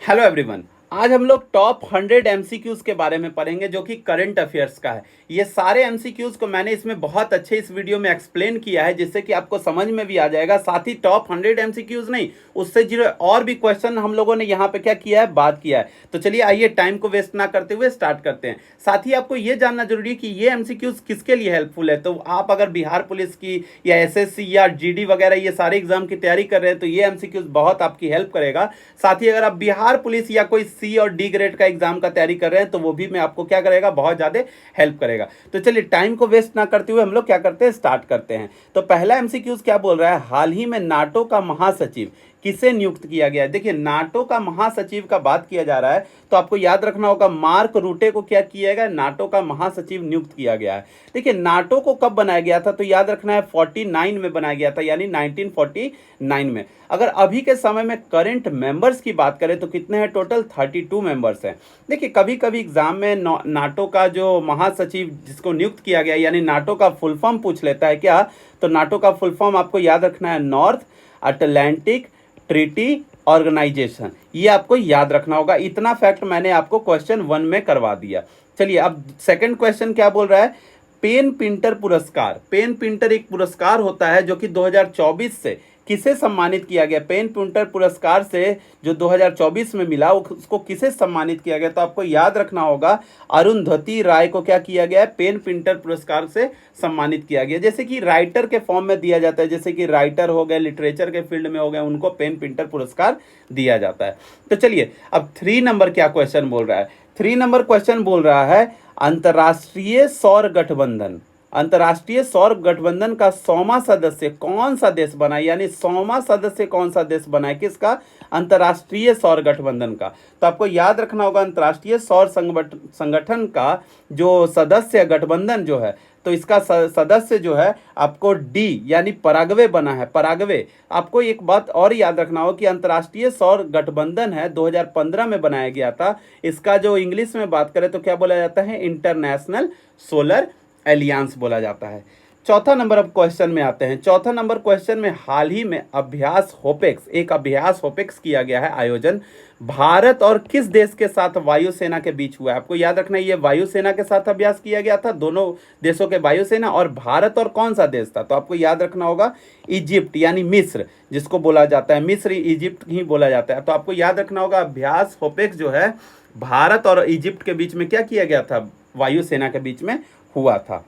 Hello everyone. आज हम लोग टॉप 100 एमसीक्यूज के बारे में पढ़ेंगे जो कि करंट अफेयर्स का है। ये सारे एमसीक्यूज को मैंने इसमें बहुत अच्छे इस वीडियो में एक्सप्लेन किया है जिससे कि आपको समझ में भी आ जाएगा। साथ ही टॉप 100 एमसीक्यूज नहीं, उससे जुड़े और भी क्वेश्चन हम लोगों ने यहाँ पे क्या किया है, बात किया है। तो चलिए आइए टाइम को वेस्ट ना करते हुए स्टार्ट करते हैं। साथ ही आपको ये जानना जरूरी है कि ये एमसीक्यूज किसके लिए हेल्पफुल है। तो आप अगर बिहार पुलिस की या एसएससी या जीडी वगैरह ये सारे एग्जाम की तैयारी कर रहे हैं तो ये एमसीक्यूज बहुत आपकी हेल्प करेगा। साथ ही अगर आप बिहार पुलिस या कोई सी और डी ग्रेड का एग्जाम का तैयारी कर रहे हैं तो वो भी मैं आपको क्या करेगा, बहुत ज्यादा हेल्प करेगा। तो चलिए टाइम को वेस्ट ना करते हुए हम लोग क्या करते हैं, स्टार्ट करते हैं। तो पहला एमसीक्यूज क्या बोल रहा है, हाल ही में नाटो का महासचिव किसे नियुक्त किया गया है। देखिए नाटो का महासचिव का बात किया जा रहा है तो आपको याद रखना होगा मार्क रूटे को क्या किया गया, नाटो का महासचिव नियुक्त किया गया है। देखिए नाटो को कब बनाया गया था, तो याद रखना है 49 में बनाया गया था, यानी 1949 में। अगर अभी के समय में करंट मेंबर्स की बात करें तो कितने हैं, टोटल 32 मेंबर्स हैं। देखिए कभी कभी एग्जाम में नाटो का जो महासचिव जिसको नियुक्त किया गया यानी नाटो का फुल फॉर्म पूछ लेता है क्या, तो नाटो का फुल फॉर्म आपको याद रखना है नॉर्थ अटलांटिक ट्रीटी ऑर्गेनाइजेशन। ये आपको याद रखना होगा। इतना फैक्ट मैंने आपको क्वेश्चन 1 में करवा दिया। चलिए अब सेकंड क्वेश्चन क्या बोल रहा है, पेन पिंटर पुरस्कार। पेन पिंटर एक पुरस्कार होता है जो कि 2024 से किसे सम्मानित किया गया। पेन पिंटर पुरस्कार से जो 2024 में मिला उसको किसे सम्मानित किया गया, तो आपको याद रखना होगा अरुंधति राय को क्या किया गया है, पेन पिंटर पुरस्कार से सम्मानित किया गया। जैसे कि राइटर के फॉर्म में दिया जाता है, जैसे कि राइटर हो गए, लिटरेचर के फील्ड में हो गए, उनको पेन पिंटर पुरस्कार दिया जाता है। तो चलिए अब 3 नंबर क्या क्वेश्चन बोल रहा है, 3 नंबर क्वेश्चन बोल रहा है अंतर्राष्ट्रीय सौर गठबंधन। अंतर्राष्ट्रीय सौर गठबंधन का 100वां सदस्य कौन सा देश बना, यानी 100वां सदस्य कौन सा देश बना है, किसका, अंतर्राष्ट्रीय सौर गठबंधन का। तो आपको याद रखना होगा अंतर्राष्ट्रीय सौर संगठन का जो सदस्य गठबंधन जो है, तो इसका सदस्य जो है आपको डी यानी पराग्वे बना है, पराग्वे। आपको एक बात और याद रखना हो कि अंतर्राष्ट्रीय सौर गठबंधन है 2015 में बनाया गया था। इसका जो इंग्लिश में बात करें तो क्या बोला जाता है, इंटरनेशनल सोलर एलियांस बोला जाता है। चौथा नंबर अब क्वेश्चन में आते हैं। चौथा नंबर क्वेश्चन में हाल ही में अभ्यास होपेक्स, एक अभ्यास होपेक्स किया गया है आयोजन, भारत और किस देश के साथ वायुसेना के बीच हुआ है। आपको याद रखना है ये वायुसेना के साथ अभ्यास किया गया था, दोनों देशों के वायुसेना, और भारत और कौन सा देश था, तो आपको याद रखना होगा इजिप्ट यानी मिस्र, जिसको बोला जाता है मिस्र, इजिप्ट ही बोला जाता है। तो आपको याद रखना होगा अभ्यास होपेक्स जो है भारत और इजिप्ट के बीच में क्या किया गया था, वायुसेना के बीच में हुआ था।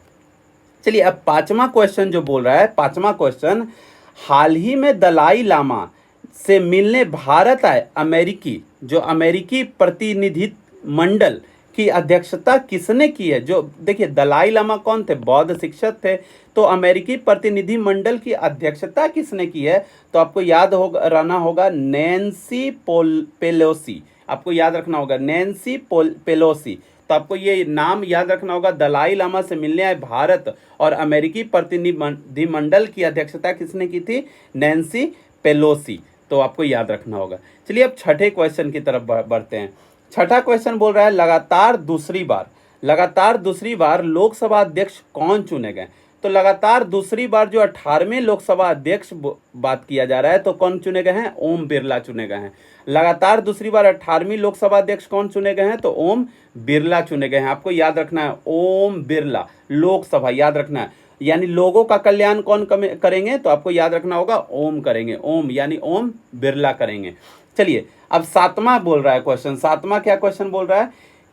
चलिए अब 5वां क्वेश्चन जो बोल रहा है, 5वां क्वेश्चन, हाल ही में दलाई लामा से मिलने भारत आए अमेरिकी, जो अमेरिकी प्रतिनिधि मंडल की अध्यक्षता किसने की है। जो देखिए दलाई लामा कौन थे, बौद्ध शिक्षक थे, तो अमेरिकी प्रतिनिधि मंडल की अध्यक्षता किसने की है, तो आपको याद होगा रहना होगा नैन्सी पेलोसी। आपको याद रखना होगा नैन्सी पेलोसी। तो आपको ये नाम याद रखना होगा, दलाई लामा से मिलने आए भारत और अमेरिकी प्रतिनिधि मंडल की अध्यक्षता किसने की थी, नैन्सी पेलोसी। तो आपको याद रखना होगा। चलिए अब छठे क्वेश्चन की तरफ बढ़ते हैं। छठा क्वेश्चन बोल रहा है लगातार दूसरी बार लोकसभा अध्यक्ष कौन चुने गए। तो लगातार दूसरी बार जो 18वें लोकसभा अध्यक्ष बात किया जा रहा है तो कौन चुने गए हैं, ओम बिरला चुने गए हैं। लगातार दूसरी बार 18वीं लोकसभा अध्यक्ष कौन चुने गए हैं, तो ओम बिरला चुने गए हैं। आपको याद रखना है ओम बिरला, लोकसभा याद रखना है, यानी लोगों का कल्याण कौन करेंगे, तो आपको याद रखना होगा ओम करेंगे, ओम यानी ओम बिरला करेंगे। चलिए अब 7वां बोल रहा है क्वेश्चन, 7वां क्या क्वेश्चन बोल रहा है,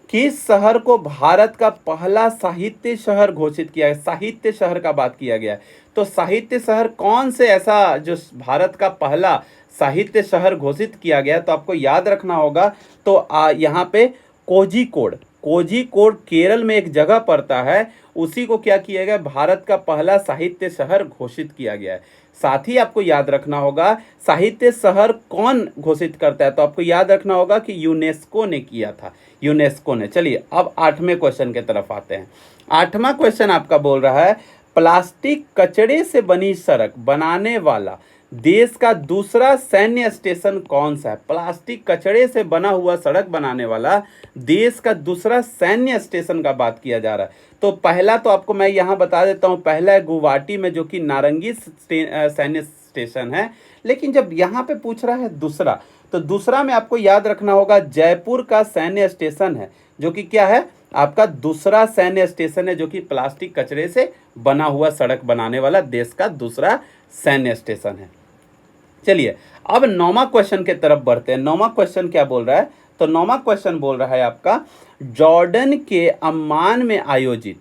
किस शहर को भारत का पहला साहित्य शहर घोषित किया है। साहित्य शहर का बात किया गया है, तो साहित्य शहर कौन से ऐसा जो भारत का पहला साहित्य शहर घोषित किया गया, तो आपको याद रखना होगा। तो यहाँ पे कोझिकोड केरल में एक जगह पड़ता है, उसी को क्या किया गया, भारत का पहला साहित्य शहर घोषित किया गया है। साथ ही आपको याद रखना होगा साहित्य शहर कौन घोषित करता है, तो आपको याद रखना होगा कि यूनेस्को ने किया था, यूनेस्को ने। चलिए अब 8वें क्वेश्चन की तरफ आते हैं। 8वां क्वेश्चन आपका बोल रहा है प्लास्टिक कचड़े से बनी सड़क बनाने वाला देश का दूसरा सैन्य स्टेशन कौन सा है। प्लास्टिक कचड़े से बना हुआ सड़क बनाने वाला देश का दूसरा सैन्य स्टेशन का बात किया जा रहा है। तो पहला तो आपको मैं यहाँ बता देता हूँ, पहला है गुवाहाटी में जो कि नारंगी सैन्य स्टेशन है, लेकिन जब यहाँ पे पूछ रहा है दूसरा, तो दूसरा में आपको याद रखना होगा जयपुर का सैन्य स्टेशन है, जो कि क्या है, आपका दूसरा सैन्य स्टेशन है, जो कि प्लास्टिक कचरे से बना हुआ सड़क बनाने वाला देश का दूसरा सैन्य स्टेशन है। चलिए अब 9वां क्वेश्चन के तरफ बढ़ते हैं। 9वां क्वेश्चन क्या बोल रहा है, तो 9वां क्वेश्चन बोल रहा है आपका जॉर्डन के अम्मान में आयोजित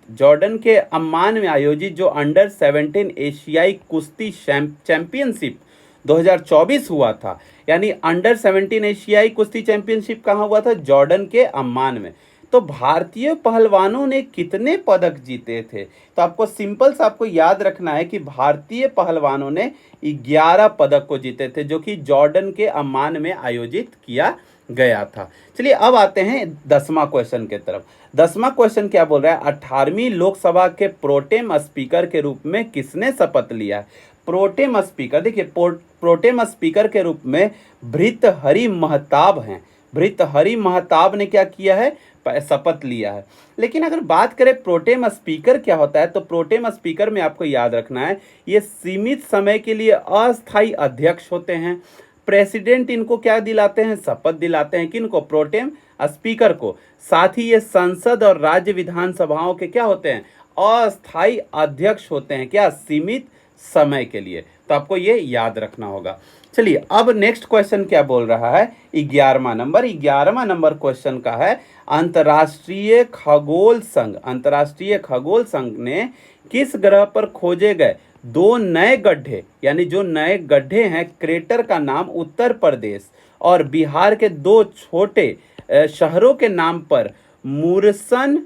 जो अंडर 17 एशियाई कुश्ती चैंपियनशिप 2024 हुआ था, यानी अंडर 17 एशियाई कुश्ती चैंपियनशिप कहाँ हुआ था, जॉर्डन के अम्मान में। तो भारतीय पहलवानों ने कितने पदक जीते थे, तो आपको सिंपल सा आपको याद रखना है कि भारतीय पहलवानों ने 11 पदक को जीते थे, जो कि जॉर्डन के अम्मान में आयोजित किया गया था। चलिए अब आते हैं 10वां क्वेश्चन के तरफ। 10वां क्वेश्चन क्या बोल रहा है, 18वीं लोकसभा के प्रोटेम स्पीकर के रूप में किसने शपथ लिया है। प्रोटेम स्पीकर, देखिए प्रोटेम स्पीकर के रूप में भृतहरि महताब हैं। भृतहरि महताब ने क्या किया है, शपथ लिया है। लेकिन अगर बात करें प्रोटेम स्पीकर क्या होता है, तो प्रोटेम स्पीकर में आपको याद रखना है ये सीमित समय के लिए अस्थायी अध्यक्ष होते हैं। प्रेसिडेंट इनको क्या दिलाते हैं, शपथ दिलाते हैं, किनको, प्रोटेम स्पीकर को। साथ ही ये संसद और राज्य विधानसभाओं के क्या होते हैं, अस्थायी अध्यक्ष होते हैं, क्या, सीमित समय के लिए। तो आपको ये याद रखना होगा। चलिए अब नेक्स्ट क्वेश्चन क्या बोल रहा है, 11वां नंबर क्वेश्चन का है अंतर्राष्ट्रीय खगोल संघ ने किस ग्रह पर खोजे गए 2 नए गड्ढे, यानी जो नए गड्ढे हैं, क्रेटर का नाम उत्तर प्रदेश और बिहार के 2 छोटे शहरों के नाम पर मुरसन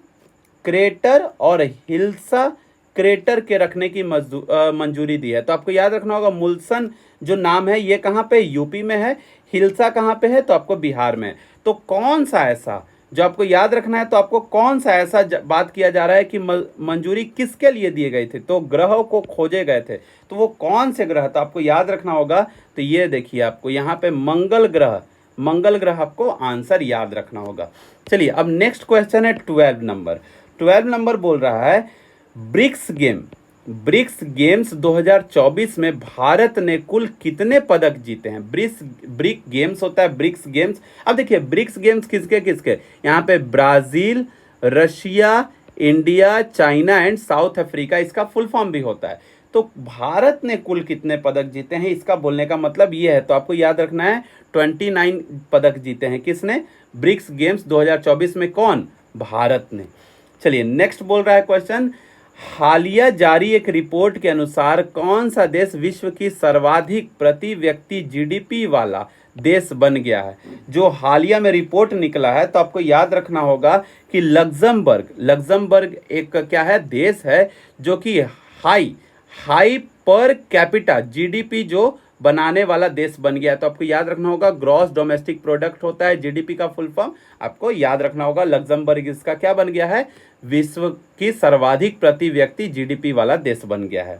क्रेटर और हिल्सा क्रेटर के रखने की मंजूरी दी है। तो आपको याद रखना होगा मुल्सन जो नाम है ये कहाँ पे, यूपी में है, हिल्सा कहाँ पे है, तो आपको बिहार में। तो कौन सा ऐसा, जो आपको याद रखना है, तो आपको कौन सा ऐसा बात किया जा रहा है कि मंजूरी किसके लिए दिए गए थे, तो ग्रहों को खोजे गए थे, तो वो कौन से ग्रह, तो आपको याद रखना होगा। तो ये देखिए आपको यहाँ पे मंगल ग्रह आपको आंसर याद रखना होगा। चलिए अब नेक्स्ट क्वेश्चन है 12 नंबर बोल रहा है ब्रिक्स गेम्स 2024 में भारत ने कुल कितने पदक जीते हैं। ब्रिक गेम्स होता है, ब्रिक्स गेम्स। अब देखिए ब्रिक्स गेम्स किसके, यहाँ पे Brazil, Russia, India, China and south Africa, इसका फुल फॉर्म भी होता है। तो भारत ने कुल कितने पदक जीते हैं, इसका बोलने का मतलब ये है। तो आपको याद रखना है 29 पदक जीते हैं, किसने, ब्रिक्स गेम्स 2024 में, कौन, भारत ने। चलिए नेक्स्ट बोल रहा है क्वेश्चन, हालिया जारी एक रिपोर्ट के अनुसार कौन सा देश विश्व की सर्वाधिक प्रति व्यक्ति जीडीपी वाला देश बन गया है। जो हालिया में रिपोर्ट निकला है, तो आपको याद रखना होगा कि लग्जमबर्ग एक क्या है, देश है, जो कि हाई पर कैपिटा जीडीपी जो बनाने वाला देश बन गया है। तो आपको याद रखना होगा ग्रॉस डोमेस्टिक प्रोडक्ट होता है जीडीपी का फुल फॉर्म, आपको याद रखना होगा। लग्जमबर्ग इसका क्या बन गया है, विश्व की सर्वाधिक प्रति व्यक्ति जीडीपी वाला देश बन गया है।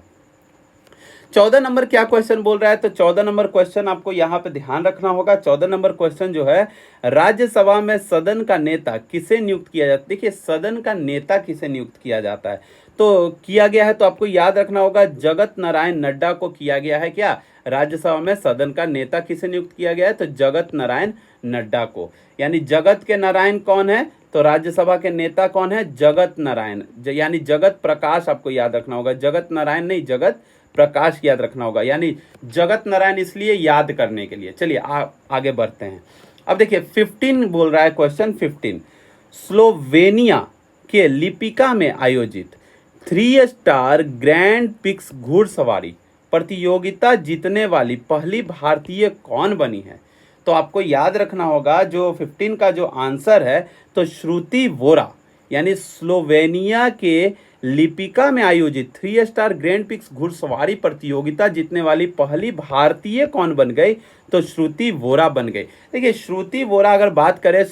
14 नंबर क्या क्वेश्चन बोल रहा है, तो 14 नंबर क्वेश्चन आपको यहाँ पे ध्यान रखना होगा। 14 नंबर क्वेश्चन जो है, राज्यसभा में सदन का नेता किसे नियुक्त किया जाता है। देखिए सदन का नेता किसे नियुक्त किया जाता है, तो किया गया है, तो आपको याद रखना होगा जगत नारायण नड्डा को किया गया है। क्या, राज्यसभा में सदन का नेता किसे नियुक्त किया गया है, तो जगत नारायण नड्डा को। यानी जगत के नारायण कौन है, तो राज्यसभा के नेता कौन है, जगत नारायण, यानी जगत प्रकाश, आपको याद रखना होगा, जगत नारायण नहीं, जगत प्रकाश याद रखना होगा, यानी जगत नारायण इसलिए याद करने के लिए। चलिए आगे बढ़ते हैं। अब देखिए 15 बोल रहा है क्वेश्चन 15, स्लोवेनिया के लिपिका में आयोजित 3 स्टार ग्रैंड पिक्स घुड़सवारी प्रतियोगिता जीतने वाली पहली भारतीय कौन बनी है। तो आपको याद रखना होगा जो 15 का जो आंसर है, तो श्रुति वोरा, यानी स्लोवेनिया के लिपिका में आयोजित 3 स्टार ग्रैंड पिक्स घुड़सवारी प्रतियोगिता जीतने वाली पहली भारतीय कौन बन गई, तो श्रुति वोरा बन गई। देखिए श्रुति वोरा अगर बात करें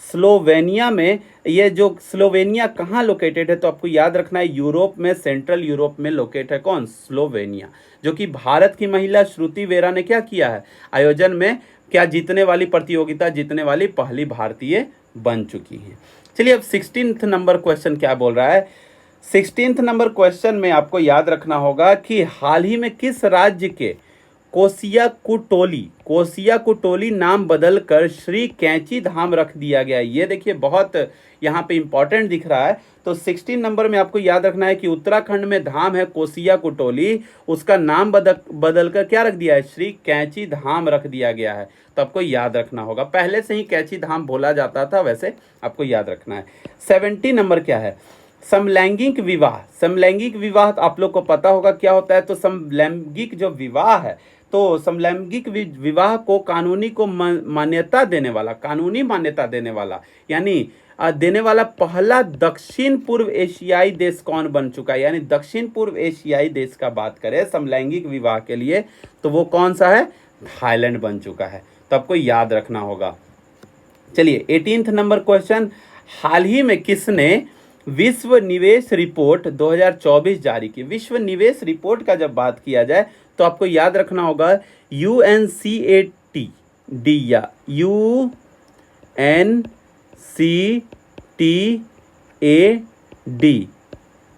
स्लोवेनिया में, ये जो स्लोवेनिया कहाँ लोकेटेड है, तो आपको याद रखना है यूरोप में, सेंट्रल यूरोप में लोकेट है कौन, स्लोवेनिया। जो कि भारत की महिला श्रुति वेरा ने क्या किया है, आयोजन में क्या जीतने वाली, प्रतियोगिता जीतने वाली पहली भारतीय बन चुकी हैं। चलिए अब 16 नंबर क्वेश्चन क्या बोल रहा है। 16 नंबर क्वेश्चन में आपको याद रखना होगा कि हाल ही में किस राज्य के कोसिया कुटोली नाम बदलकर श्री कैंची धाम रख दिया गया है। ये देखिए बहुत यहाँ पे इंपॉर्टेंट दिख रहा है। तो 16 नंबर में आपको याद रखना है कि उत्तराखंड में धाम है कोसिया कुटोली, उसका नाम बदलकर क्या रख दिया है, श्री कैंची धाम रख दिया गया है। तो आपको याद रखना होगा, पहले से ही कैंची धाम बोला जाता था, वैसे आपको याद रखना है। 70 नंबर क्या है, समलैंगिक विवाह। समलैंगिक विवाह तो आप लोग को पता होगा क्या होता है। तो समलैंगिक जो विवाह है, तो समलैंगिक विवाह को कानूनी को मान्यता देने वाला, कानूनी मान्यता देने वाला यानी देने वाला पहला दक्षिण पूर्व एशियाई देश कौन बन चुका है, यानी दक्षिण पूर्व एशियाई देश का बात करें समलैंगिक विवाह के लिए तो वो कौन सा है, थाईलैंड बन चुका है। तो आपको याद रखना होगा। चलिए 18 नंबर क्वेश्चन, हाल ही में किसने विश्व निवेश रिपोर्ट 2024 जारी की। विश्व निवेश रिपोर्ट का जब बात किया जाए तो आपको याद रखना होगा UNCTAD या UNCTAD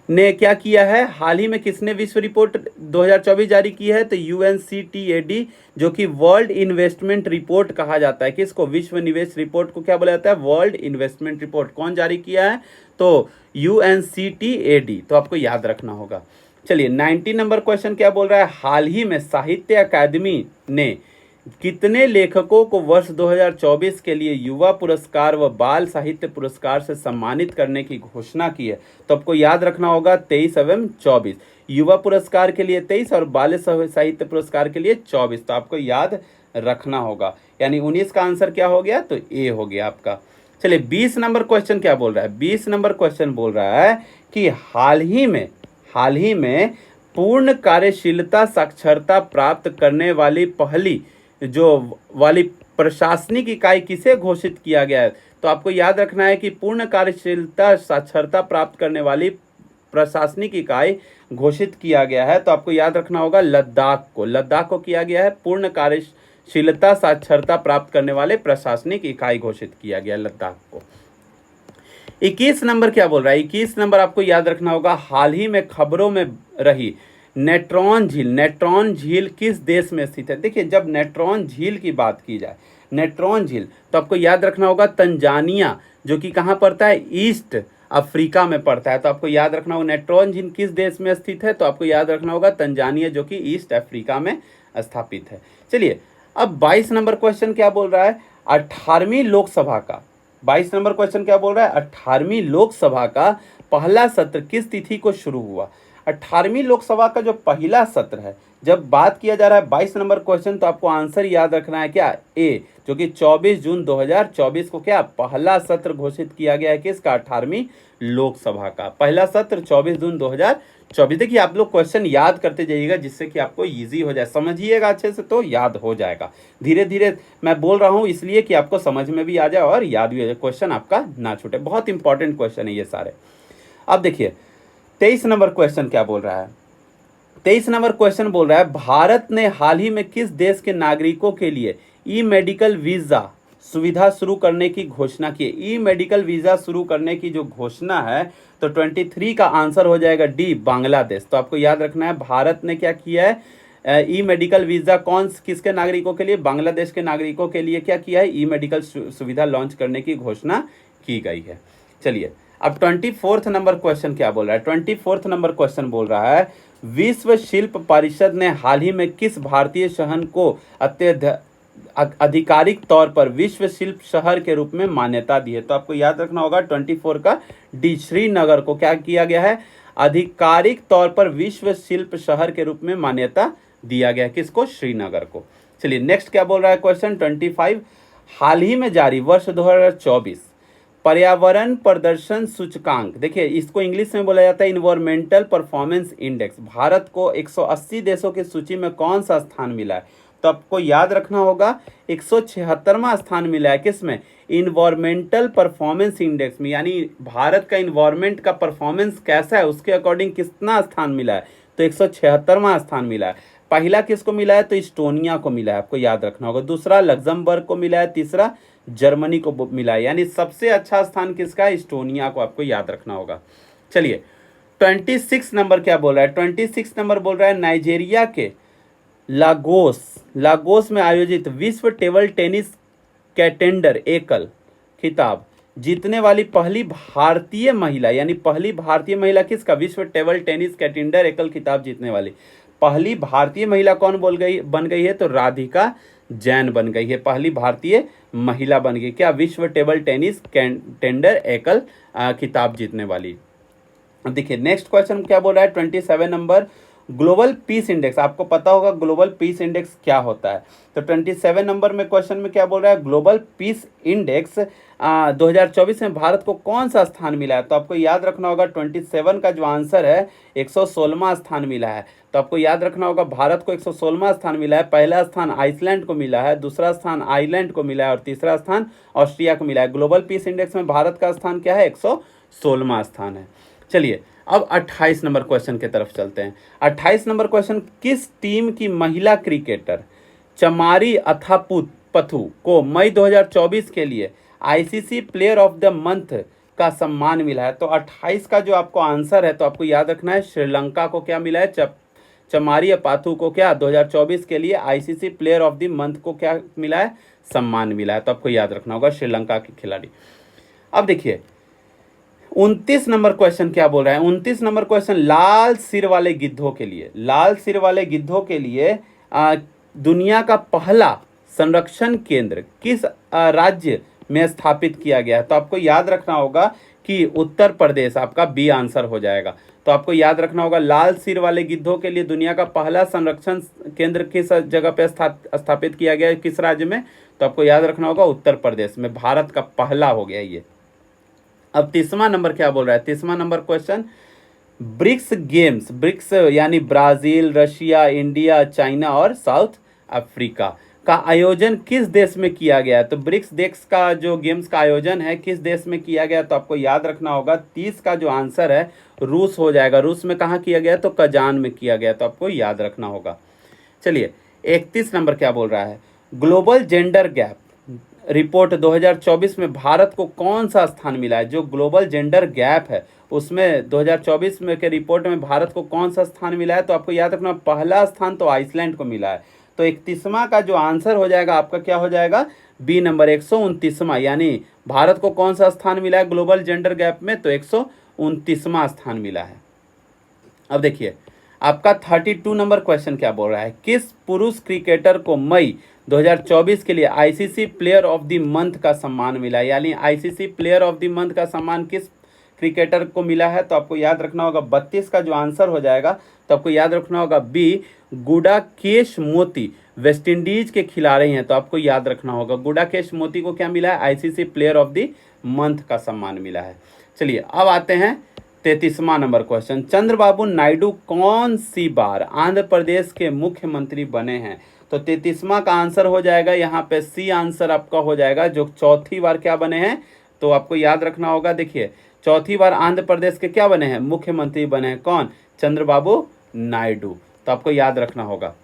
ने क्या किया है, हाल ही में किसने विश्व रिपोर्ट 2024 जारी की है। तो UNCTAD जो कि वर्ल्ड इन्वेस्टमेंट रिपोर्ट कहा जाता है, किसको, विश्व निवेश रिपोर्ट को क्या बोला जाता है, वर्ल्ड इन्वेस्टमेंट रिपोर्ट। कौन जारी किया है, तो UNCTAD। तो आपको याद रखना होगा। चलिए 90 नंबर क्वेश्चन क्या बोल रहा है, हाल ही में साहित्य अकादमी ने कितने लेखकों को वर्ष 2024 के लिए युवा पुरस्कार व बाल साहित्य पुरस्कार से सम्मानित करने की घोषणा की है। तो आपको याद रखना होगा 23 एवं 24, युवा पुरस्कार के लिए 23 और बाल साहित्य पुरस्कार के लिए 24। तो आपको याद रखना होगा, यानी 19 का आंसर क्या हो गया, तो ए हो गया आपका। चलिए 20 नंबर क्वेश्चन क्या बोल रहा है, 20 नंबर क्वेश्चन बोल रहा है कि हाल ही में पूर्ण कार्यशीलता साक्षरता प्राप्त करने वाली पहली प्रशासनिक इकाई किसे घोषित किया गया है। तो आपको याद रखना है कि पूर्ण कार्यशीलता साक्षरता प्राप्त करने वाली प्रशासनिक इकाई घोषित किया गया है। तो आपको याद रखना होगा लद्दाख को किया गया है, पूर्ण कार्यशीलता साक्षरता प्राप्त करने वाले प्रशासनिक इकाई घोषित किया गया लद्दाख को। 21 नंबर क्या बोल रहा है, 21 नंबर आपको याद रखना होगा, हाल ही में खबरों में रही नेट्रॉन झील किस देश में स्थित है। देखिए जब नेट्रॉन झील की बात की जाए, नेट्रॉन झील, तो आपको याद रखना होगा तंजानिया, जो कि कहाँ पड़ता है, ईस्ट अफ्रीका में पड़ता है। तो आपको याद रखना होगा नेट्रॉन झील किस देश में स्थित है, तो आपको याद रखना होगा तंजानिया, जो कि ईस्ट अफ्रीका में स्थापित है। चलिए अब 22 नंबर क्वेश्चन क्या बोल रहा है, 18वीं लोकसभा का 22 नंबर क्वेश्चन क्या बोल रहा है, 18वीं लोकसभा का पहला सत्र किस तिथि को शुरू हुआ। 18वीं लोकसभा का जो पहला सत्र है, जब बात किया जा रहा है 22 नंबर क्वेश्चन, तो आपको आंसर याद रखना है क्या, ए, जो कि 24 जून 2024 को क्या पहला सत्र घोषित किया गया है, किसका, 18वीं लोकसभा का पहला सत्र 24 जून 2024। देखिए आप लोग क्वेश्चन याद करते जाइएगा जिससे कि आपको इजी हो जाए, समझिएगा अच्छे से तो याद हो जाएगा। धीरे धीरे मैं बोल रहा हूँ इसलिए कि आपको समझ में भी आ जाए और याद भी हो जाए, क्वेश्चन आपका ना छूटे। बहुत इंपॉर्टेंट क्वेश्चन है ये सारे। अब देखिए 23 नंबर क्वेश्चन क्या बोल रहा है, 23 नंबर क्वेश्चन बोल रहा है, भारत ने हाल ही में किस देश के नागरिकों के लिए ई मेडिकल वीजा सुविधा शुरू करने की घोषणा की है। ई मेडिकल वीजा शुरू करने की जो घोषणा है, तो 23 का आंसर हो जाएगा डी, बांग्लादेश। तो आपको याद रखना है भारत ने क्या किया है, ई मेडिकल वीजा किसके नागरिकों के लिए, बांग्लादेश के नागरिकों के लिए क्या किया है, ई मेडिकल सुविधा लॉन्च करने की घोषणा की गई है। चलिए अब 24 नंबर क्वेश्चन क्या बोल रहा है, 24 नंबर क्वेश्चन बोल रहा है, विश्व शिल्प परिषद ने हाल ही में किस भारतीय शहर को आधिकारिक तौर पर विश्व शिल्प शहर के रूप में मान्यता दी है। तो आपको याद रखना होगा 24 का डी, श्रीनगर को क्या किया गया है, आधिकारिक तौर पर विश्व शिल्प शहर के रूप में मान्यता दिया गया है, किसको, श्रीनगर को। चलिए नेक्स्ट क्या बोल रहा है क्वेश्चन 25, हाल ही में जारी वर्ष 2024 पर्यावरण प्रदर्शन सूचकांक, देखिए इसको इंग्लिश में बोला जाता है इन्वायरमेंटल परफॉर्मेंस इंडेक्स, भारत को 180 देशों की सूची में कौन सा स्थान मिला है। तो आपको याद रखना होगा 176वां स्थान मिला है, किसमें, इन्वायरमेंटल परफॉर्मेंस इंडेक्स में, यानी भारत का इन्वायरमेंट का परफॉर्मेंस कैसा है उसके अकॉर्डिंग कितना स्थान मिला है, तो 176वां स्थान मिला है। पहला किसको मिला है, तो इस्टोनिया को मिला है, आपको याद रखना होगा। दूसरा लग्जमबर्ग को मिला है, तीसरा जर्मनी को मिला है, यानी सबसे अच्छा स्थान किसका है, इस्टोनिया को, आपको याद रखना होगा। चलिए 26 नंबर क्या बोल रहा है, 26 नंबर बोल रहा है, नाइजीरिया के लागोस में आयोजित विश्व टेबल टेनिस कैटेंडर एकल खिताब जीतने वाली पहली भारतीय महिला, यानी पहली भारतीय महिला किसका, विश्व टेबल टेनिस कैटेंडर एकल खिताब जीतने वाली पहली भारतीय महिला कौन बन गई है, तो राधिका जैन बन गई है, पहली भारतीय महिला बन गई क्या, विश्व टेबल टेनिस कैटेंडर एकल खिताब जीतने वाली। अब देखिए नेक्स्ट क्वेश्चन क्या बोल रहा है, 27 नंबर, ग्लोबल पीस इंडेक्स, आपको पता होगा ग्लोबल पीस इंडेक्स क्या होता है। तो 27 नंबर में क्वेश्चन में क्या बोल रहा है, ग्लोबल पीस इंडेक्स 2024 में भारत को कौन सा स्थान मिला है। तो आपको याद रखना होगा 27 का जो आंसर है 116वां स्थान मिला है। तो आपको याद रखना होगा भारत को 116वां स्थान मिला है। पहला स्थान आइसलैंड को मिला है, दूसरा स्थान आयरलैंड को मिला है और तीसरा स्थान ऑस्ट्रिया को मिला है। ग्लोबल पीस इंडेक्स में भारत का स्थान क्या है, 116वां स्थान है। चलिए अब 28 नंबर क्वेश्चन की तरफ चलते हैं। 28 नंबर क्वेश्चन, किस टीम की महिला क्रिकेटर चमारी अथापथु को मई 2024 के लिए ICC player of the month का सम्मान मिला है। तो 28 का जो आपको आंसर है, तो आपको याद रखना है श्रीलंका को क्या मिला है, चमारी अपाथु को क्या 2024 के लिए ICC player of the month को क्या मिला है, सम्मान मिला है। तो आपको याद रखना होगा श्रीलंका के खिलाड़ी। अब देखिए 29 नंबर क्वेश्चन क्या बोल रहा है, 29 नंबर क्वेश्चन, लाल सिर वाले गिद्धों के लिए, लाल सिर वाले गिद्धों के लिए दुनिया का पहला संरक्षण केंद्र किस राज्य में स्थापित किया गया है। तो आपको याद रखना होगा कि उत्तर प्रदेश, आपका बी आंसर हो जाएगा। तो आपको याद रखना होगा लाल सिर वाले गिद्धों के लिए दुनिया का पहला संरक्षण केंद्र किस जगह पे स्थापित किया गया है, किस राज्य में। तो आपको याद रखना होगा उत्तर प्रदेश में, भारत का पहला हो गया ये। अब 30वां नंबर क्या बोल रहा है, 30वां number question, BRICS games, BRICS यानी ब्राजील, रशिया, इंडिया, चाइना और साउथ अफ्रीका का आयोजन किस देश में किया गया है। तो ब्रिक्स देश का जो गेम्स का आयोजन है किस देश में किया गया, तो आपको याद रखना होगा 30 का जो आंसर है रूस हो जाएगा। रूस में कहाँ किया गया, तो कजान में किया गया। तो आपको याद रखना होगा। चलिए 31 नंबर क्या बोल रहा है, ग्लोबल जेंडर गैप रिपोर्ट 2024 में भारत को कौन सा स्थान मिला है। जो ग्लोबल जेंडर गैप है उसमें 2024 में के रिपोर्ट में भारत को कौन सा स्थान मिला है। तो आपको याद रखना पहला स्थान तो आइसलैंड को मिला है। तो 31वां का जो आंसर हो जाएगा आपका क्या हो जाएगा, बी नंबर 129वां, यानी भारत को कौन सा स्थान मिला है ग्लोबल जेंडर गैप में, तो 129वां स्थान मिला है। अब देखिए आपका 32 नंबर क्वेश्चन क्या बोल रहा है, किस पुरुष क्रिकेटर को मई 2024 के लिए ICC player of the month का सम्मान मिला है। यानी ICC player of the month का सम्मान किस क्रिकेटर को मिला है। तो आपको याद रखना होगा 32 का जो आंसर हो जाएगा, तो आपको याद रखना होगा बी, गुडाकेश मोती, वेस्ट इंडीज के खिलाड़ी हैं। तो आपको याद रखना होगा गुडाकेश मोती को क्या मिला है, ICC player of the month का सम्मान मिला है। चलिए अब आते हैं 33वां नंबर क्वेश्चन, चंद्रबाबू नायडू कौन सी बार आंध्र प्रदेश के मुख्यमंत्री बने हैं। तो 33वां का आंसर हो जाएगा यहाँ पे सी आंसर आपका हो जाएगा, जो चौथी बार क्या बने हैं। तो आपको याद रखना होगा, देखिए चौथी बार आंध्र प्रदेश के क्या बने हैं, मुख्यमंत्री बने हैं, कौन, चंद्रबाबू नायडू। तो आपको याद रखना होगा।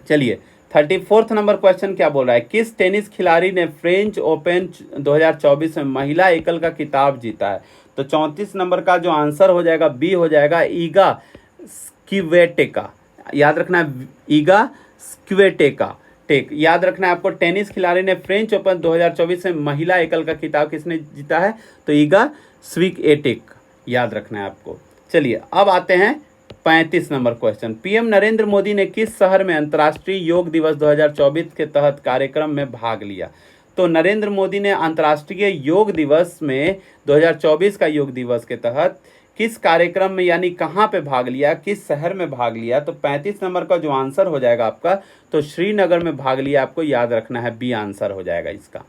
चलिए 34 नंबर क्वेश्चन क्या बोल रहा है, किस टेनिस खिलाड़ी ने फ्रेंच ओपन 2024 में महिला एकल का खिताब जीता है। तो 34 नंबर का जो आंसर हो जाएगा बी हो जाएगा, ईगा स्विएटेका। याद रखना है ईगा स्विएटेका। टेक याद रखना है आपको, टेनिस खिलाड़ी ने फ्रेंच ओपन 2024 में महिला एकल का खिताब किसने जीता है, तो ईगा स्विएटेक, याद रखना है आपको। चलिए अब आते हैं 35 number question, PM Narendra Modi ने किस शहर में अंतर्राष्ट्रीय योग दिवस 2024 के तहत कार्यक्रम में भाग लिया। तो नरेंद्र मोदी ने अंतर्राष्ट्रीय योग दिवस में 2024 का योग दिवस के तहत किस कार्यक्रम में यानी कहाँ पे भाग लिया, किस शहर में भाग लिया। तो 35 नंबर का जो आंसर हो जाएगा आपका, तो श्रीनगर में भाग लिया। आपको याद रखना है बी आंसर हो जाएगा इसका।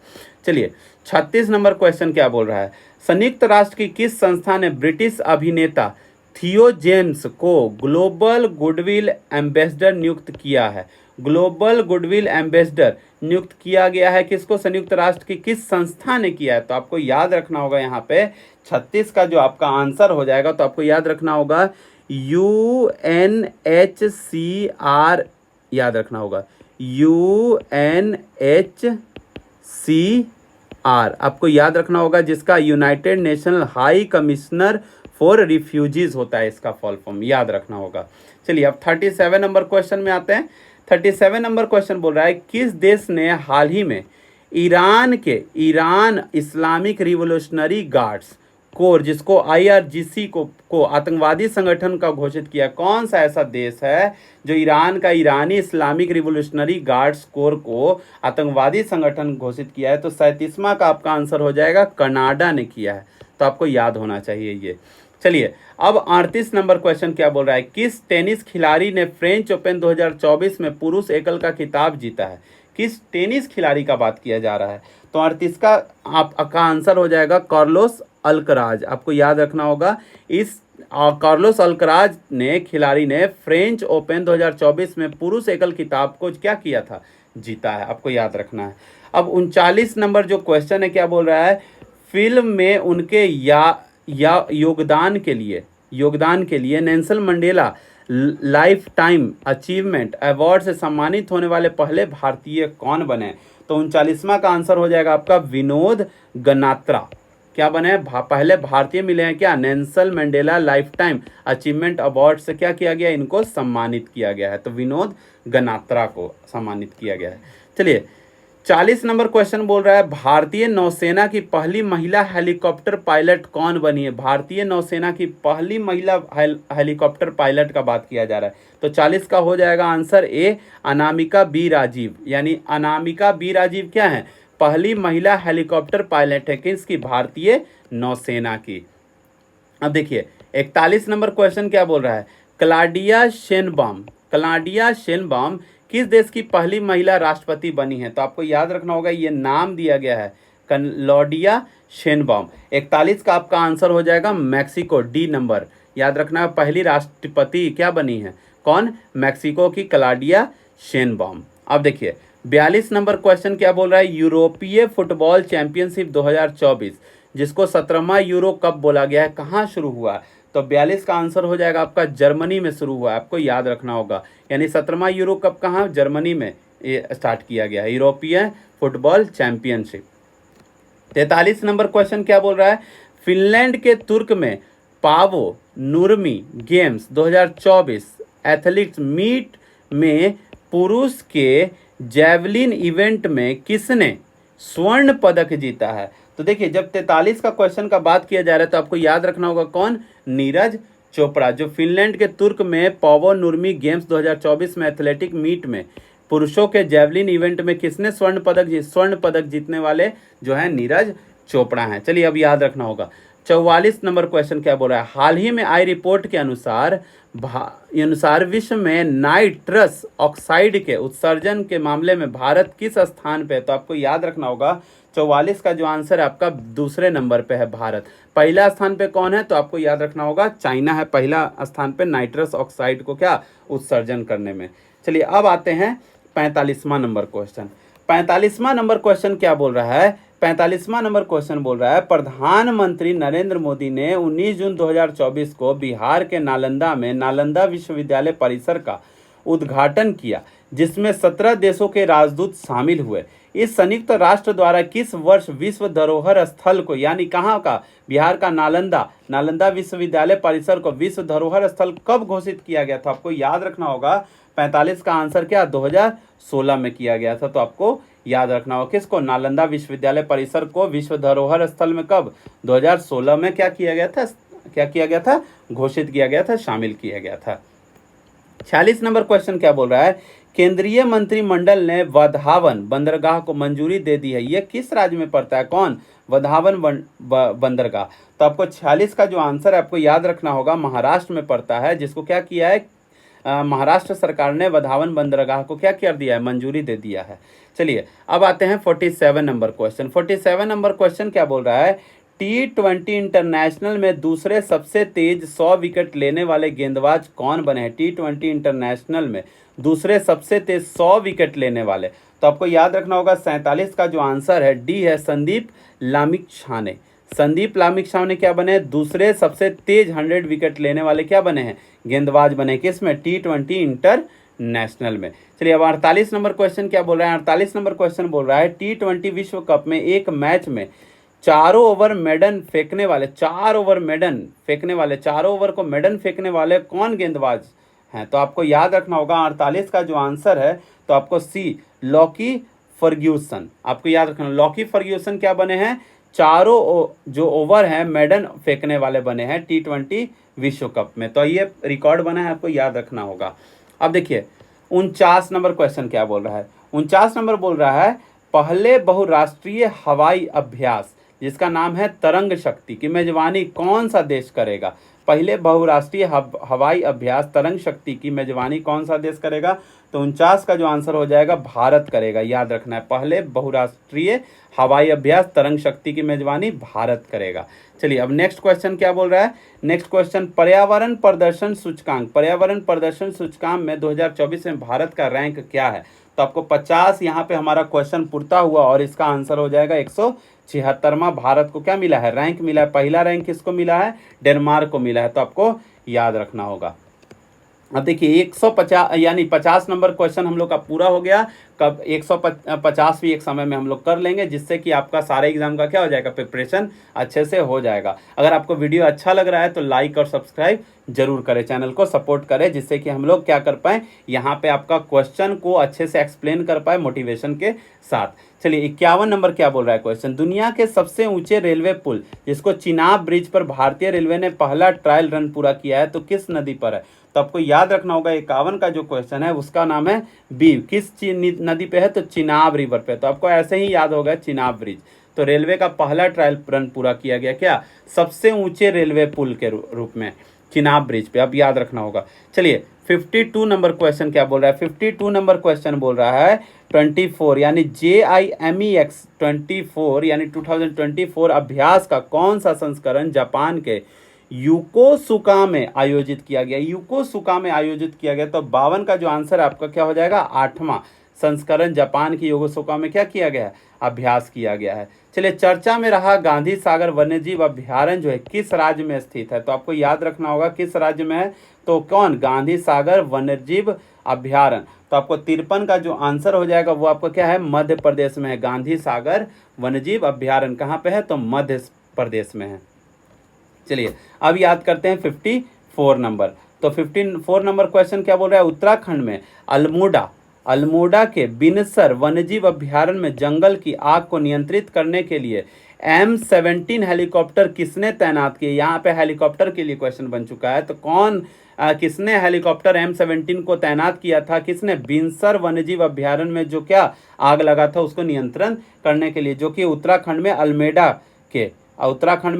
चलिए 36 नंबर क्वेश्चन क्या बोल रहा है, संयुक्त राष्ट्र की किस संस्था ने ब्रिटिश अभिनेता थियो जेम्स को ग्लोबल गुडविल एम्बेसडर नियुक्त किया है। ग्लोबल गुडविल एम्बेसडर नियुक्त किया गया है किसको, संयुक्त राष्ट्र की किस संस्था ने किया है। तो आपको याद रखना होगा यहाँ पे 36 का जो आपका आंसर हो जाएगा, तो आपको याद रखना होगा UNHCR, याद रखना होगा UNHCR आपको याद रखना होगा, जिसका United national high commissioner for refugees होता है, इसका फुल फॉर्म याद रखना होगा। चलिए अब 37 नंबर क्वेश्चन में आते हैं। 37 नंबर क्वेश्चन बोल रहा है किस देश ने हाल ही में Iran Islamic revolutionary guards core जिसको आईआरजीसी को आतंकवादी संगठन का घोषित किया? कौन सा ऐसा देश है जो ईरान का ईरानी इस्लामिक रिवोल्यूशनरी गार्ड्स कोर को आतंकवादी संगठन घोषित किया है? तो 37वां का आपका आंसर हो जाएगा कनाडा ने किया है, तो आपको याद होना चाहिए ये। चलिए अब 38 नंबर क्वेश्चन क्या बोल रहा है, किस टेनिस खिलाड़ी ने फ्रेंच ओपन 2024 में पुरुष एकल का खिताब जीता है? किस टेनिस खिलाड़ी का बात किया जा रहा है? तो 38 का आपका आंसर हो जाएगा कार्लोस अल्कराज। आपको याद रखना होगा इस कार्लोस अल्कराज ने खिलाड़ी ने फ्रेंच ओपन 2024 में पुरुष एकल खिताब को क्या किया था? जीता है, आपको याद रखना है। अब 39 नंबर जो क्वेश्चन है क्या बोल रहा है, फिल्म में उनके योगदान के लिए Nelson Mandela life time achievement award से सम्मानित होने वाले पहले भारतीय कौन बने? तो 39वां का आंसर हो जाएगा आपका विनोद गनात्रा। क्या बने? पहले भारतीय मिले हैं क्या? Nelson Mandela life time achievement award से क्या किया गया? इनको सम्मानित किया गया है, तो विनोद गनात्रा को सम्मानित किया गया है। चलिए 40 नंबर क्वेश्चन बोल रहा है भारतीय नौसेना की पहली महिला हेलीकॉप्टर पायलट कौन बनी है? भारतीय नौसेना की पहली महिला हेलीकॉप्टर पायलट का बात किया जा रहा है, तो 40 का हो जाएगा answer A Anamika B Rajiv. यानी अनामिका बी राजीव क्या है? पहली महिला हेलीकॉप्टर पायलट है किसकी? भारतीय नौसेना की। अब देखिए 41 नंबर क्वेश्चन क्या बोल रहा है, क्लाडिया शेनबॉम किस देश की पहली महिला राष्ट्रपति बनी है? तो आपको याद रखना होगा ये नाम दिया गया है क्लॉडिया शेनबॉम। 41 का आपका आंसर हो जाएगा मैक्सिको, डी नंबर। याद रखना है पहली राष्ट्रपति क्या बनी है? कौन? मैक्सिको की क्लॉडिया शेनबॉम। अब देखिए 42 नंबर क्वेश्चन क्या बोल रहा है, यूरोपीय फुटबॉल चैंपियनशिप 2024 जिसको 17वां यूरो कप बोला गया है, कहाँ शुरू हुआ? तो 42 का आंसर हो जाएगा आपका जर्मनी में शुरू हुआ है, आपको याद रखना होगा। यानी 17वां यूरो कप कहाँ? जर्मनी में ये स्टार्ट किया गया है, यूरोपीय फुटबॉल चैंपियनशिप। 43 नंबर क्वेश्चन क्या बोल रहा है, फिनलैंड के तुर्क में पावो नुर्मी गेम्स 2024 एथलेटिक्स मीट में पुरुष के जैवलिन इवेंट में किसने स्वर्ण पदक जीता है? तो देखिए जब 43 का क्वेश्चन का बात किया जा रहा है तो आपको याद रखना होगा कौन? नीरज चोपड़ा, जो फिनलैंड के तुर्क में पावो नुर्मी गेम्स 2024 में एथलेटिक मीट में पुरुषों के जैवलिन इवेंट में किसने स्वर्ण पदक जीतने वाले जो है नीरज चोपड़ा हैं। चलिए अब याद रखना होगा। 44 नंबर क्वेश्चन क्या बोल रहा है, हाल ही में आई रिपोर्ट के अनुसार विश्व में नाइट्रस ऑक्साइड के उत्सर्जन के मामले में भारत किस स्थान पे है? तो आपको याद रखना होगा 44 का जो आंसर है आपका दूसरे नंबर पे है भारत। पहला स्थान पे कौन है? तो आपको याद रखना होगा चाइना है पहला स्थान पे नाइट्रस ऑक्साइड को क्या उत्सर्जन करने में। चलिए अब आते हैं 45वां नंबर क्वेश्चन। 45वां नंबर क्वेश्चन क्या बोल रहा है, 45वां नंबर क्वेश्चन बोल रहा है प्रधानमंत्री नरेंद्र मोदी ने 19 जून 2024 को बिहार के नालंदा में नालंदा विश्वविद्यालय परिसर का उद्घाटन किया जिसमें 17 देशों के राजदूत शामिल हुए। इस संयुक्त राष्ट्र द्वारा किस वर्ष विश्व धरोहर स्थल को, यानी कहाँ का? बिहार का नालंदा विश्वविद्यालय परिसर को विश्व धरोहर स्थल कब घोषित किया गया था? आपको याद रखना होगा 45 का आंसर क्या? 2016 में किया गया था। तो आपको याद रखना होगा किसको? नालंदा विश्वविद्यालय परिसर को विश्व धरोहर स्थल में कब? 2016 में क्या किया गया था? घोषित किया गया था, शामिल किया गया था। 46 नंबर क्वेश्चन क्या बोल रहा है, केंद्रीय मंत्रिमंडल ने वधावन बंदरगाह को मंजूरी दे दी है, यह किस राज्य में पड़ता है? कौन? वधावन बंदरगाह। तो आपको 46 का जो आंसर है आपको याद रखना होगा महाराष्ट्र में पड़ता है, जिसको क्या किया है? महाराष्ट्र सरकार ने वधावन बंदरगाह को क्या कर दिया है? मंजूरी दे दिया है। चलिए अब आते हैं 47 नंबर क्वेश्चन। 47 नंबर क्वेश्चन क्या बोल रहा है, T20 इंटरनेशनल में दूसरे सबसे तेज 100 विकेट लेने वाले गेंदबाज कौन बने हैं? T20 इंटरनेशनल में दूसरे सबसे तेज 100 विकेट लेने वाले, तो आपको याद रखना होगा 47 का जो आंसर है डी है संदीप लामिछाने। संदीप लामिछाने क्या बने? दूसरे सबसे तेज 100 विकेट लेने वाले क्या बने हैं? गेंदबाज बने। किसमें? T20 इंटरनेशनल में। चलिए अब 48 नंबर क्वेश्चन क्या बोल रहा है, 48 नंबर क्वेश्चन बोल रहा है T20 विश्व कप में एक मैच में 4 ओवर को मेडन फेंकने वाले कौन गेंदबाज हैं। तो आपको याद रखना होगा 48 का जो आंसर है तो आपको सी लॉकी फर्ग्यूसन, आपको याद रखना। लॉकी फर्ग्यूसन क्या बने हैं, चारों जो ओवर हैं मेडन फेंकने वाले बने हैं T20 विश्व कप में। तो ये रिकॉर्ड बना है, आपको याद रखना होगा। अब देखिए 49 नंबर क्वेश्चन क्या बोल रहा है। 49 नंबर बोल रहा है पहले बहुराष्ट्रीय हवाई अभ्यास जिसका नाम है तरंग शक्ति की मेजबानी कौन सा देश करेगा। पहले बहुराष्ट्रीय हवाई अभ्यास तरंग शक्ति की मेजबानी कौन सा देश करेगा। तो 49 का जो आंसर हो जाएगा भारत करेगा, याद रखना है। पहले बहुराष्ट्रीय हवाई अभ्यास तरंग शक्ति की मेजबानी भारत करेगा। चलिए अब नेक्स्ट क्वेश्चन क्या बोल रहा है। नेक्स्ट क्वेश्चन पर्यावरण प्रदर्शन सूचकांक, पर्यावरण प्रदर्शन सूचकांक में 2024 में भारत का रैंक क्या है। तो आपको 50 यहाँ पे हमारा क्वेश्चन पूरा हुआ और इसका आंसर हो जाएगा 176वां। भारत को क्या मिला है, रैंक मिला है। पहला रैंक किसको मिला है, डेनमार्क को मिला है। तो आपको याद रखना होगा। अब देखिए 150 यानी 50 नंबर क्वेश्चन हम लोग का पूरा हो गया। कब 150 भी एक समय में हम लोग कर लेंगे, जिससे कि आपका सारे एग्जाम का क्या हो जाएगा, प्रिपरेशन अच्छे से हो जाएगा। अगर आपको वीडियो अच्छा लग रहा है तो लाइक और सब्सक्राइब जरूर करें, चैनल को सपोर्ट करें, जिससे कि हम लोग क्या कर पाएँ, यहाँ पे आपका क्वेश्चन को अच्छे से एक्सप्लेन कर पाए मोटिवेशन के साथ। चलिए 51 नंबर क्या बोल रहा है क्वेश्चन। दुनिया के सबसे ऊंचे रेलवे पुल जिसको चिनाब ब्रिज पर भारतीय रेलवे ने पहला ट्रायल रन पूरा किया है तो किस नदी पर है। तो आपको याद रखना होगा 51 का जो क्वेश्चन है उसका नाम है बी, किस नदी पे है, तो चिनाब रिवर पे। तो आपको ऐसे ही याद होगा चिनाब ब्रिज। तो रेलवे का पहला ट्रायल रन पूरा किया गया क्या, सबसे ऊंचे रेलवे पुल के रूप में चिनाब ब्रिज पे, अब याद रखना होगा। चलिए 52 नंबर क्वेश्चन क्या बोल रहा है। 52 नंबर क्वेश्चन बोल रहा है 24 यानी JIMEX 24 यानी 2024 अभ्यास का कौन सा संस्करण जापान के योकोसुका में आयोजित किया गया। योकोसुका में आयोजित किया गया। तो 52 का जो आंसर आपका क्या हो जाएगा, 8वां संस्करण जापान की योकोसुका में क्या किया गया है, अभ्यास किया गया है। चलिए चर्चा में रहा गांधी सागर वन्यजीव अभ्यारण्य जो है किस राज्य में स्थित है। तो आपको याद रखना होगा किस राज्य में है, तो कौन, गांधी सागर वन्यजीव अभ्यारण्य। तो आपको 53 का जो आंसर हो जाएगा वो आपको क्या है, मध्य प्रदेश में है। गांधी सागर वन्यजीव अभ्यारण्य कहाँ पे है, तो मध्य प्रदेश में है। चलिए अब याद करते हैं 54 नंबर। तो 54 नंबर क्वेश्चन क्या बोल रहा है, उत्तराखंड में अल्मोड़ा के बिनसर वन्यजीव अभ्यारण्य में जंगल की आग को नियंत्रित करने के लिए M17 हेलीकॉप्टर किसने तैनात किए। यहाँ पे हेलीकॉप्टर के लिए क्वेश्चन बन चुका है। तो कौन किसने हेलीकॉप्टर M17 को तैनात किया था, किसने, बिनसर वन्यजीव अभ्यारण्य में जो क्या आग लगा था उसको नियंत्रण करने के लिए, जो कि उत्तराखंड में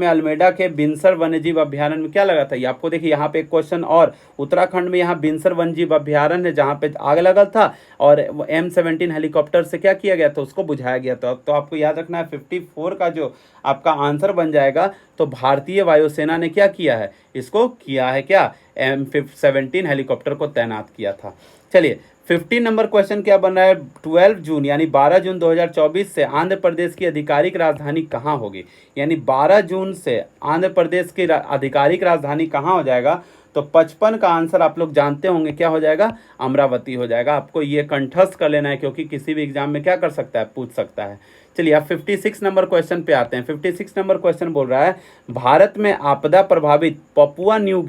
अल्मेडा के बिनसर वन्यजीव अभ्यारण्य में क्या लगा था। ये आपको देखिए यहाँ पे एक क्वेश्चन और, उत्तराखंड में यहाँ बिनसर वन्यजीव अभ्यारण्य है जहाँ पे आग लगा था और M17 हेलीकॉप्टर से क्या किया गया था, उसको बुझाया गया था। तो आपको याद रखना है 54 का जो आपका आंसर बन जाएगा, तो भारतीय वायुसेना ने क्या किया है, इसको किया है क्या, M17 हेलीकॉप्टर को तैनात किया था। चलिए 15 नंबर क्वेश्चन क्या बन रहा है। 12 जून यानी 12 जून 2024 से आंध्र प्रदेश की आधिकारिक राजधानी कहाँ होगी। यानी 12 जून से आंध्र प्रदेश की आधिकारिक राजधानी कहाँ हो जाएगा। तो 55 का आंसर आप लोग जानते होंगे क्या हो जाएगा, अमरावती हो जाएगा। आपको ये कंठस्थ कर लेना है क्योंकि किसी भी एग्जाम में क्या कर सकता है, पूछ सकता है। चलिए अब 56 नंबर क्वेश्चन पे आते हैं। 56 नंबर क्वेश्चन बोल रहा है भारत में आपदा प्रभावित पपुआ न्यू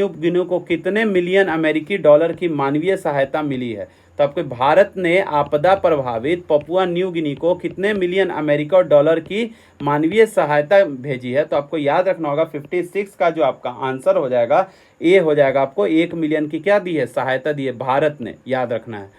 गिनी को कितने मिलियन अमेरिकी डॉलर की मानवीय सहायता मिली है। तो आपके भारत ने आपदा प्रभावित पपुआ न्यू गिनी को कितने मिलियन अमेरिकी डॉलर की मानवीय सहायता भेजी है। तो आपको याद रखना होगा 56 का जो आपका आंसर हो जाएगा ए हो जाएगा। आपको 1 मिलियन की क्या दी है, सहायता दी है भारत ने, याद रखना है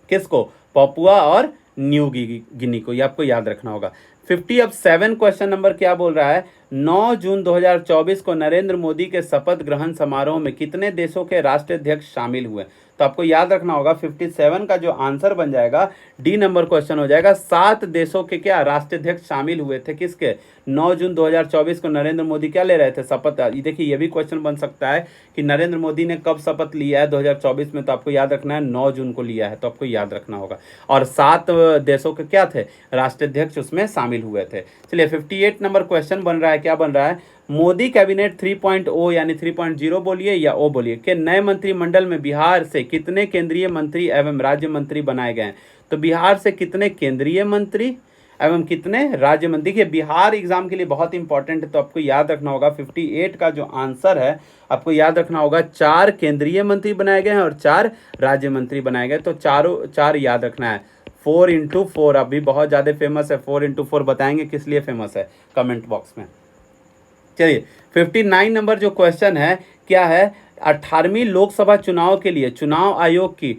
किसको, पपुआ और न्यू गिनी को, ये आपको याद रखना होगा। 57 क्वेश्चन नंबर क्या बोल रहा है, 9 जून 2024 को नरेंद्र मोदी के शपथ ग्रहण समारोह में कितने देशों के राष्ट्राध्यक्ष शामिल हुए। तो आपको याद रखना होगा 57 का जो आंसर बन जाएगा डी नंबर क्वेश्चन हो जाएगा। 7 देशों के क्या राष्ट्राध्यक्ष शामिल हुए थे, किसके, 9 जून 2024 को नरेंद्र मोदी क्या ले रहे थे, शपथ। देखिए ये भी क्वेश्चन बन सकता है कि नरेंद्र मोदी ने कब शपथ लिया है 2024 में। तो आपको याद रखना है 9 जून को लिया है, तो आपको याद रखना होगा। और 7 देशों के क्या थे, राष्ट्राध्यक्ष उसमें शामिल हुए थे। चलिए 58 नंबर क्वेश्चन बन रहा है, क्या बन रहा है, मोदी कैबिनेट 3.0 यानी 3.0 बोलिए या ओ बोलिए के नए मंत्रिमंडल में बिहार से कितने केंद्रीय मंत्री एवं राज्य मंत्री बनाए गए हैं। तो बिहार से कितने केंद्रीय मंत्री एवं कितने राज्य मंत्री। देखिए बिहार एग्जाम के लिए बहुत इंपॉर्टेंट है, तो आपको याद रखना होगा 58 का जो आंसर है आपको याद रखना होगा 4 केंद्रीय मंत्री बनाए गए हैं और 4 राज्य मंत्री बनाए गए, तो चारों 4 याद रखना है। 4x4 अभी बहुत ज़्यादा फेमस है, 4x4 बताएंगे किस लिए फेमस है कमेंट बॉक्स में। चलिए 59 नंबर जो क्वेश्चन है क्या है, 18वीं लोकसभा चुनाव के लिए चुनाव आयोग की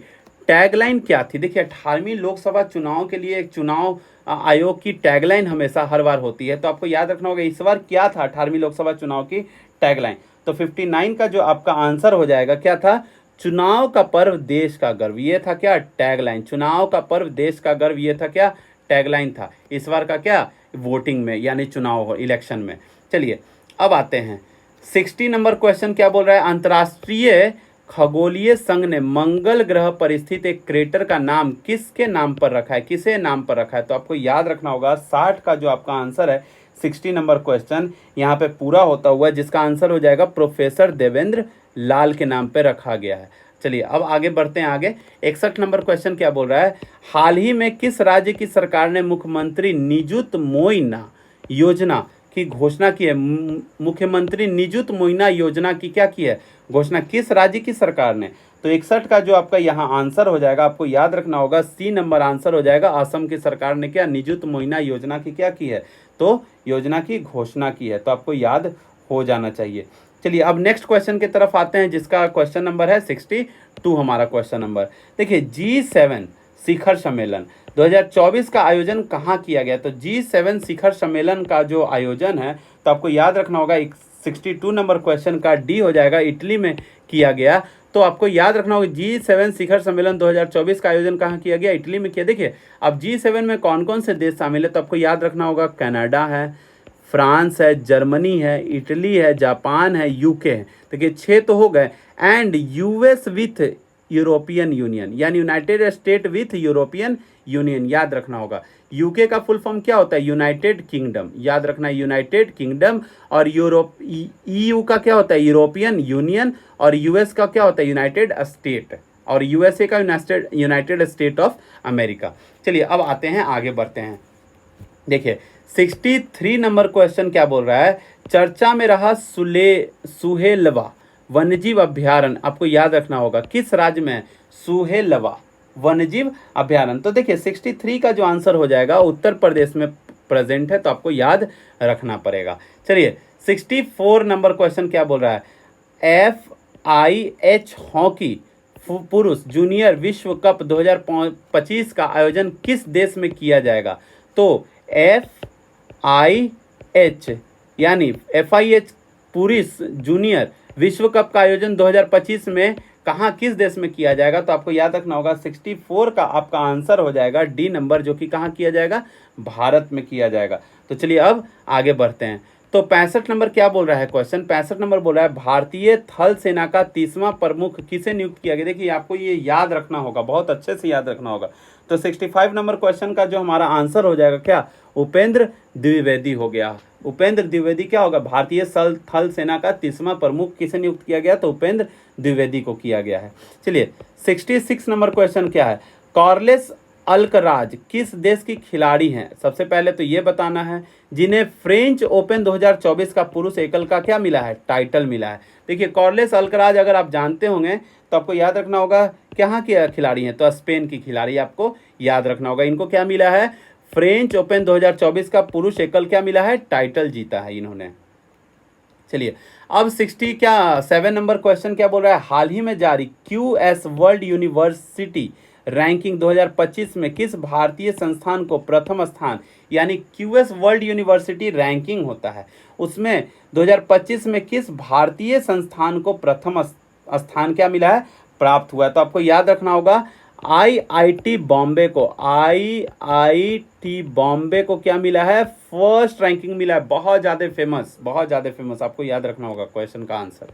टैगलाइन क्या थी। देखिए 18वीं लोकसभा चुनाव के लिए एक चुनाव आयोग की टैगलाइन हमेशा हर बार होती है, तो आपको याद रखना होगा इस बार क्या था 18वीं लोकसभा चुनाव की टैगलाइन। तो 59 का जो आपका आंसर हो जाएगा क्या था, चुनाव का पर्व देश का गर्व, ये था क्या टैगलाइन। चुनाव का पर्व देश का गर्व, ये था क्या टैगलाइन था इस बार का क्या वोटिंग में यानी चुनाव इलेक्शन में। चलिए अब आते हैं 60 नंबर क्वेश्चन क्या बोल रहा है, अंतर्राष्ट्रीय खगोलीय संघ ने मंगल ग्रह पर स्थित एक क्रेटर का नाम किसके नाम पर रखा है, किसे नाम पर रखा है। तो आपको याद रखना होगा 60 का जो आपका आंसर है 60 नंबर क्वेश्चन यहाँ पे पूरा होता हुआ जिसका आंसर हो जाएगा प्रोफेसर देवेंद्र लाल के नाम पे रखा गया है। चलिए अब आगे बढ़ते हैं आगे 61 नंबर क्वेश्चन क्या बोल रहा है, हाल ही में किस राज्य की सरकार ने मुख्यमंत्री निजुत मोइना योजना की घोषणा की है। मुख्यमंत्री निजुत मोइना योजना की क्या की है घोषणा, किस राज्य की सरकार ने। तो 61 का जो आपका यहाँ आंसर हो जाएगा आपको याद रखना होगा सी नंबर आंसर हो जाएगा, असम की सरकार ने क्या निजुत मोइना योजना की क्या की है, तो योजना की घोषणा की है, तो आपको याद हो जाना चाहिए। चलिए अब नेक्स्ट क्वेश्चन की तरफ आते हैं जिसका क्वेश्चन नंबर है 62 हमारा क्वेश्चन नंबर। देखिए G7 शिखर सम्मेलन 2024 का आयोजन कहाँ किया गया, तो G7 शिखर सम्मेलन का जो आयोजन है तो आपको याद रखना होगा 62 नंबर क्वेश्चन का डी हो जाएगा, इटली में किया गया। तो आपको याद रखना होगा G7 शिखर सम्मेलन 2024 का आयोजन कहाँ किया गया, इटली में किया। देखिए अब G7 में कौन कौन से देश शामिल है, तो आपको याद रखना होगा कनाडा है, फ्रांस है, जर्मनी है, इटली है, जापान है, यूके है। देखिए 6 तो हो गए, and US with European Union यानी United State with European Union याद रखना होगा। यूके का फुल फॉर्म क्या होता है, यूनाइटेड किंगडम, याद रखना है यूनाइटेड किंगडम। और यूरोप ईयू का क्या होता है यूरोपियन यूनियन, और यूएस का क्या होता है यूनाइटेड स्टेट, और यूएसए का यूनाइटेड स्टेट ऑफ अमेरिका। चलिए अब आते हैं आगे बढ़ते हैं। देखिए 63 नंबर क्वेश्चन क्या बोल रहा है, चर्चा में रहा सुहेलवा वन्यजीव अभ्यारण्य आपको याद रखना होगा किस राज्य में है, सुहेलवा वन्यजीव अभ्यारण्य। तो देखिए 63 का जो आंसर हो जाएगा उत्तर प्रदेश में प्रेजेंट है, तो आपको याद रखना पड़ेगा। चलिए 64 नंबर क्वेश्चन क्या बोल रहा है, FIH हॉकी पुरुष जूनियर विश्व कप 2025 का आयोजन किस देश में किया जाएगा। तो FIH यानी FIH पुरुष जूनियर विश्व कप का आयोजन 2025 में कहाँ किस देश में किया जाएगा। तो आपको याद रखना होगा 64 का आपका आंसर हो जाएगा डी नंबर, जो कि कहाँ किया जाएगा, भारत में किया जाएगा। तो चलिए अब आगे बढ़ते हैं। तो 65 नंबर क्या बोल रहा है क्वेश्चन, 65 नंबर बोल रहा है भारतीय थल सेना का 30वां प्रमुख किसे नियुक्त किया गया। देखिए आपको ये याद रखना होगा, बहुत अच्छे से याद रखना होगा। तो 65 नंबर क्वेश्चन का जो हमारा आंसर हो जाएगा क्या, उपेंद्र द्विवेदी हो गया। उपेंद्र द्विवेदी क्या होगा, भारतीय थल सेना का 30वां प्रमुख किसे नियुक्त किया गया, तो उपेंद्र द्विवेदी को किया गया है। चलिए 66 नंबर क्वेश्चन क्या है, कार्लोस अल्कराज किस देश की खिलाड़ी हैं। सबसे पहले तो ये बताना है जिन्हें फ्रेंच ओपन 2024 का पुरुष एकल का क्या मिला है, टाइटल मिला है। देखिए कार्लोस अल्कराज अगर आप जानते होंगे तो आपको याद रखना होगा कहाँ के खिलाड़ी हैं, तो स्पेन की खिलाड़ी आपको याद रखना होगा। इनको क्या मिला है, फ्रेंच ओपन 2024 का पुरुष एकल क्या मिला है, टाइटल जीता है इन्होंने। चलिए अब 67 नंबर क्वेश्चन क्या बोल रहा है, हाल ही में जारी QS वर्ल्ड यूनिवर्सिटी रैंकिंग 2025 में किस भारतीय संस्थान को प्रथम स्थान, यानी QS वर्ल्ड यूनिवर्सिटी रैंकिंग होता है, उसमें 2025 में किस भारतीय संस्थान को प्रथम स्थान क्या मिला है, प्राप्त हुआ है। तो आपको याद रखना होगा IIT बॉम्बे को, IIT बॉम्बे को क्या मिला है, फर्स्ट रैंकिंग मिला है। बहुत ज़्यादा फेमस आपको याद रखना होगा क्वेश्चन का आंसर।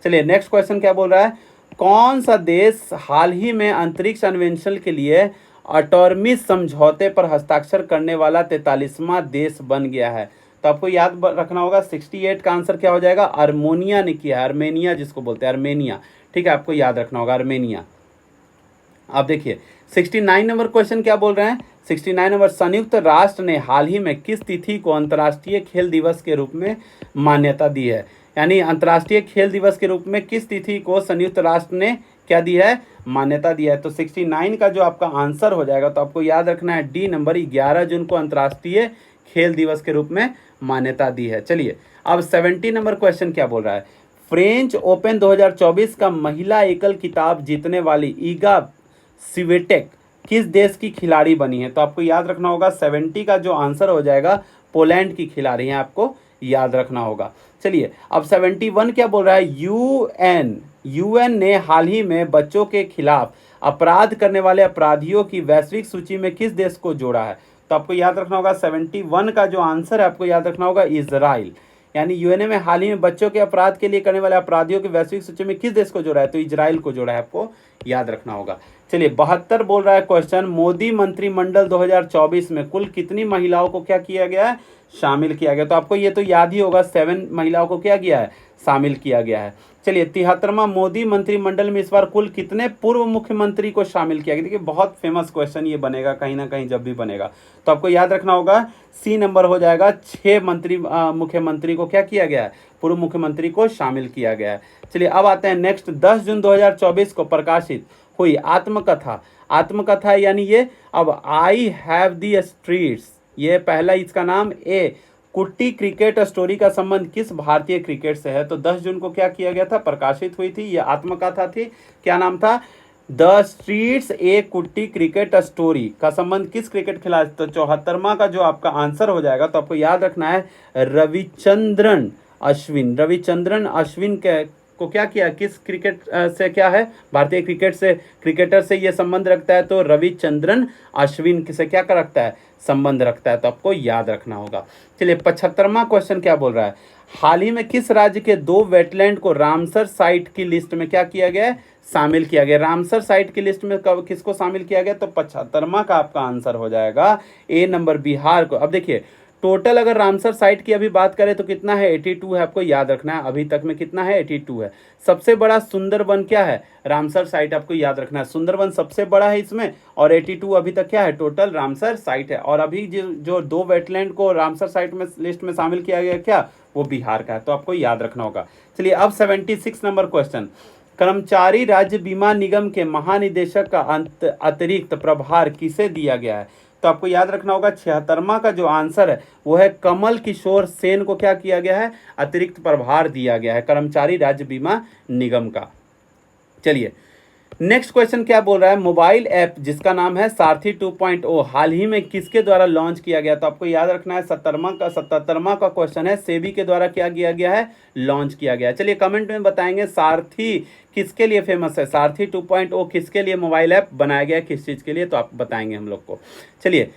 चलिए नेक्स्ट क्वेश्चन क्या बोल रहा है, कौन सा देश हाल ही में अंतरिक्ष अन्वेषण के लिए आर्टेमिस समझौते पर हस्ताक्षर करने वाला 43वां देश बन गया है। तो आपको याद रखना होगा 68 का आंसर क्या हो जाएगा, आर्मेनिया ने किया है, आर्मेनिया जिसको बोलते हैं आर्मेनिया, ठीक है, आपको याद रखना होगा आर्मेनिया। अब देखिए 69 नंबर क्वेश्चन क्या बोल रहे हैं? 69 नंबर, संयुक्त राष्ट्र ने हाल ही में किस तिथि को अंतर्राष्ट्रीय खेल दिवस के रूप में मान्यता दी है? यानी अंतर्राष्ट्रीय खेल दिवस के रूप में किस तिथि को संयुक्त राष्ट्र ने क्या दी है? मान्यता दिया है। तो 69 का जो आपका आंसर हो जाएगा, तो आपको याद रखना है डी नंबर, 11 जून को अंतर्राष्ट्रीय खेल दिवस के रूप में मान्यता दी है। चलिए अब 70 नंबर क्वेश्चन क्या बोल रहा है? फ्रेंच ओपन 2024 का महिला एकल खिताब जीतने वाली ईगा स्विटेक किस देश की खिलाड़ी बनी है? तो आपको याद रखना होगा 70 का जो आंसर हो जाएगा पोलैंड की खिलाड़ी हैं, आपको याद रखना होगा। चलिए अब 71 क्या बोल रहा है? यूएन ने हाल ही में बच्चों के खिलाफ अपराध करने वाले अपराधियों की वैश्विक सूची में किस देश को जोड़ा है? तो आपको याद रखना होगा 71 का जो आंसर है, आपको याद रखना होगा इजराइल। यानी यूएनए में हाल ही में बच्चों के अपराध के लिए करने वाले अपराधियों की वैश्विक सूची में किस देश को जोड़ा है? तो इजराइल को जोड़ा है, आपको याद रखना होगा। चलिए 72 बोल रहा है क्वेश्चन, मोदी मंत्रिमंडल 2024 में कुल कितनी महिलाओं को क्या किया गया है? शामिल किया गया। तो आपको ये तो याद ही होगा, 7 महिलाओं को क्या किया है? शामिल किया गया है। चलिए 73वां, मोदी मंत्रिमंडल में इस बार कुल कितने पूर्व मुख्यमंत्री को शामिल किया गया? देखिए बहुत फेमस क्वेश्चन ये बनेगा कहीं ना कहीं जब भी बनेगा, तो आपको याद रखना होगा सी नंबर हो जाएगा, 6 मुख्यमंत्री को क्या किया गया है? पूर्व मुख्यमंत्री को शामिल किया गया है। चलिए अब आते हैं नेक्स्ट, 10 जून 2024 को प्रकाशित हुई आत्मकथा यानी ये अब आई हैव दी स्ट्रीट्स, ये पहला इसका नाम ए कुट्टी क्रिकेट स्टोरी का संबंध किस भारतीय क्रिकेट से है? तो 10 जून को क्या किया गया था? प्रकाशित हुई थी, ये आत्मकथा थी। क्या नाम था? द स्ट्रीट्स ए कुट्टी क्रिकेट स्टोरी का संबंध किस क्रिकेट खिलाड़ी? तो 74वां का जो आपका आंसर हो जाएगा, तो आपको याद रखना है रविचंद्रन अश्विन के को क्या किया? किस क्रिकेट से क्या है? भारतीय क्रिकेट से, क्रिकेटर से ये संबंध रखता है, तो रविचंद्रन अश्विन से क्या कर रखता है? संबंध रखता है, तो आपको याद रखना होगा। चलिए 75वां क्वेश्चन क्या बोल रहा है? हाल ही में किस राज्य के 2 वेटलैंड को रामसर साइट की लिस्ट में क्या किया गया है? शामिल किया गया। रामसर साइट की लिस्ट में कब किसको शामिल किया गया? तो 75वां का आपका आंसर हो जाएगा ए नंबर, बिहार को। अब देखिए टोटल अगर रामसर साइट की अभी बात करें तो कितना है? 82 है, आपको याद रखना है। अभी तक में कितना है? 82 है। सबसे बड़ा सुंदरवन क्या है? रामसर साइट, आपको याद रखना है सुंदरवन सबसे बड़ा है इसमें, और 82 अभी तक क्या है? टोटल रामसर साइट है। और अभी जो 2 वेटलैंड को रामसर साइट में लिस्ट में शामिल किया गया क्या? वो बिहार का है, तो आपको याद रखना होगा। चलिए अब 76 नंबर क्वेश्चन, कर्मचारी राज्य बीमा निगम के महानिदेशक का अतिरिक्त प्रभार किसे दिया गया है? तो आपको याद रखना होगा 76वां का जो आंसर है वो है कमल किशोर सेन को क्या किया गया है? अतिरिक्त प्रभार दिया गया है कर्मचारी राज्य बीमा निगम का। चलिए नेक्स्ट क्वेश्चन क्या बोल रहा है? मोबाइल ऐप जिसका नाम है सारथी 2.0 हाल ही में किसके द्वारा लॉन्च किया गया? तो आपको याद रखना है 77वां का क्वेश्चन है, सेबी के द्वारा क्या किया गया है? लॉन्च किया गया है। चलिए कमेंट में बताएंगे सारथी किसके लिए फेमस है? सारथी 2.0 किसके लिए मोबाइल ऐप बनाया गया है, किस चीज़ के लिए? तो आप बताएंगे हम लोग को। चलिए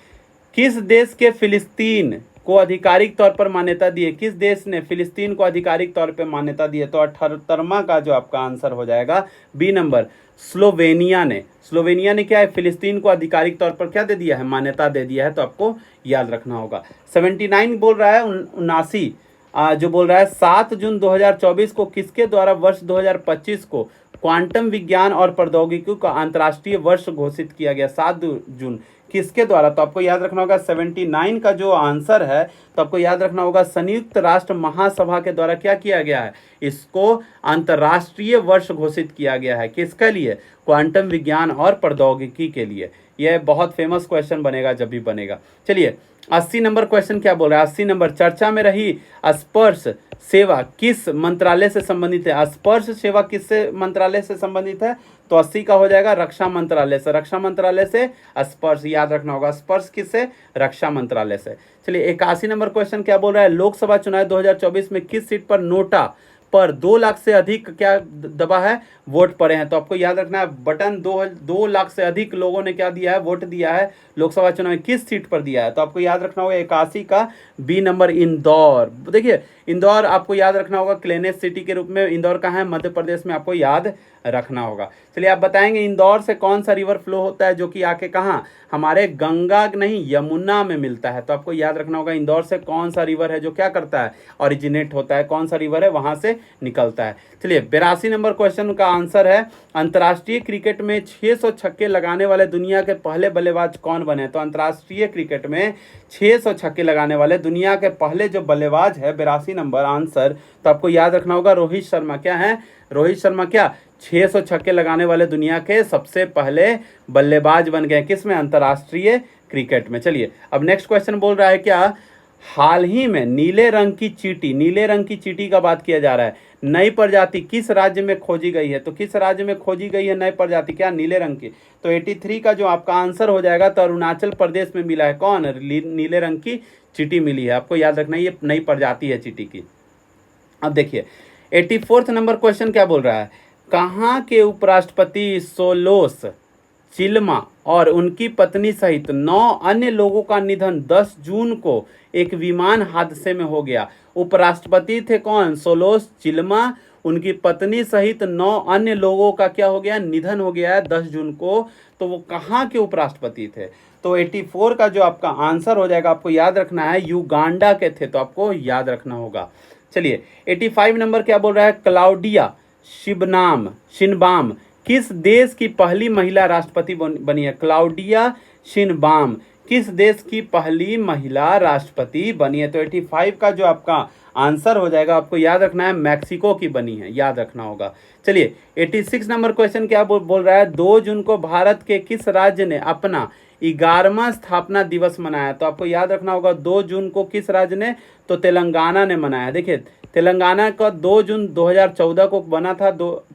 किस देश के फिलिस्तीन को आधिकारिक तौर पर मान्यता दी है? किस देश ने फिलिस्तीन को आधिकारिक तौर पर मान्यता दी है? तो 78वां का जो आपका आंसर हो जाएगा बी नंबर, स्लोवेनिया ने क्या है? फिलिस्तीन को आधिकारिक तौर पर क्या दे दिया है? मान्यता दे दिया है, तो आपको याद रखना होगा। 79 बोल रहा है 79 जो बोल रहा है 7 जून 2024 को किसके द्वारा वर्ष 2025 को क्वांटम विज्ञान और प्रौद्योगिकी का अंतर्राष्ट्रीय वर्ष घोषित किया गया? 7 जून किसके द्वारा? तो आपको याद रखना होगा 79 का जो आंसर है, तो आपको याद रखना होगा संयुक्त राष्ट्र महासभा के द्वारा क्या किया गया है? इसको अंतर्राष्ट्रीय वर्ष घोषित किया गया है। किसके लिए? क्वांटम विज्ञान और प्रौद्योगिकी के लिए। यह बहुत फेमस क्वेश्चन बनेगा जब भी बनेगा। चलिए 80 नंबर क्वेश्चन क्या बोल रहा है? 80 नंबर, चर्चा में रही स्पर्श सेवा किस मंत्रालय से संबंधित है? स्पर्श सेवा किससे मंत्रालय से संबंधित है? तो 80 का हो जाएगा रक्षा मंत्रालय से। रक्षा मंत्रालय से स्पर्श, याद रखना होगा स्पर्श किससे? रक्षा मंत्रालय से। चलिए 81 नंबर क्वेश्चन क्या बोल रहा है? लोकसभा चुनाव 2024 में किस सीट पर नोटा पर 2 लाख से अधिक क्या दबा है? वोट पड़े हैं। तो आपको याद रखना है बटन 2 लाख से अधिक लोगों ने क्या दिया है? वोट दिया है लोकसभा चुनाव में। किस सीट पर दिया है? तो आपको याद रखना होगा 81 का बी नंबर, इंदौर। देखिए इंदौर आपको याद रखना होगा क्लीनेस्ट सिटी के रूप में। इंदौर कहाँ है? मध्य प्रदेश में, आपको याद रखना होगा। चलिए आप बताएंगे इंदौर से कौन सा रिवर फ्लो होता है जो कि आके कहाँ हमारे गंगा नहीं यमुना में मिलता है। तो आपको याद रखना होगा इंदौर से कौन सा रिवर है जो क्या करता है, ओरिजिनेट होता है, कौन सा रिवर है वहां से निकलता है। चलिए 82 नंबर क्वेश्चन का आंसर है, अंतर्राष्ट्रीय क्रिकेट में 600 छक्के लगाने वाले दुनिया के पहले बल्लेबाज कौन बने? तो अंतर्राष्ट्रीय क्रिकेट में 600 छक्के लगाने वाले दुनिया के पहले जो बल्लेबाज है, 82 नंबर आंसर, तो आपको याद रखना होगा रोहित शर्मा। क्या है? रोहित शर्मा क्या 600 छक्के लगाने वाले दुनिया के सबसे पहले बल्लेबाज बन गए, किसमें? अंतर्राष्ट्रीय क्रिकेट में। चलिए अब नेक्स्ट क्वेश्चन बोल रहा है क्या, हाल ही में नीले रंग की चींटी, नीले रंग की चींटी का बात किया जा रहा है, नई प्रजाति किस राज्य में खोजी गई है? तो किस राज्य में खोजी गई है नई प्रजाति, क्या नीले रंग की? तो 83 का जो आपका आंसर हो जाएगा, तो अरुणाचल प्रदेश में मिला है। कौन? नीले रंग की चींटी मिली है। आपको याद रखना है ये नई प्रजाति है चींटी की। अब देखिए 84th नंबर क्वेश्चन क्या बोल रहा है, कहाँ के उपराष्ट्रपति सोलोस चिल्मा और उनकी पत्नी सहित 9 अन्य लोगों का निधन 10 जून को एक विमान हादसे में हो गया। उपराष्ट्रपति थे कौन? सोलोस चिल्मा, उनकी पत्नी सहित 9 अन्य लोगों का क्या हो गया? निधन हो गया है 10 जून को। तो वो कहाँ के उपराष्ट्रपति थे? तो 84 का जो आपका आंसर हो जाएगा, आपको याद रखना है युगांडा के थे, तो आपको याद रखना होगा। चलिए 85 नंबर क्या बोल रहा है, क्लाउडिया शिनबाम किस देश की पहली महिला राष्ट्रपति बनी है? क्लाउडिया शिनबाम किस देश की पहली महिला राष्ट्रपति बनी है? तो 85 का जो आपका आंसर हो जाएगा, आपको याद रखना है मैक्सिको की बनी है, याद रखना होगा। चलिए 86 नंबर क्वेश्चन क्या बोल रहा है, 2 जून को भारत के किस राज्य ने अपना 11वां स्थापना दिवस मनाया? तो आपको याद रखना होगा 2 जून को किस राज्य ने? तो तेलंगाना ने मनाया। देखिए तेलंगाना का 2 जून 2014 को बना था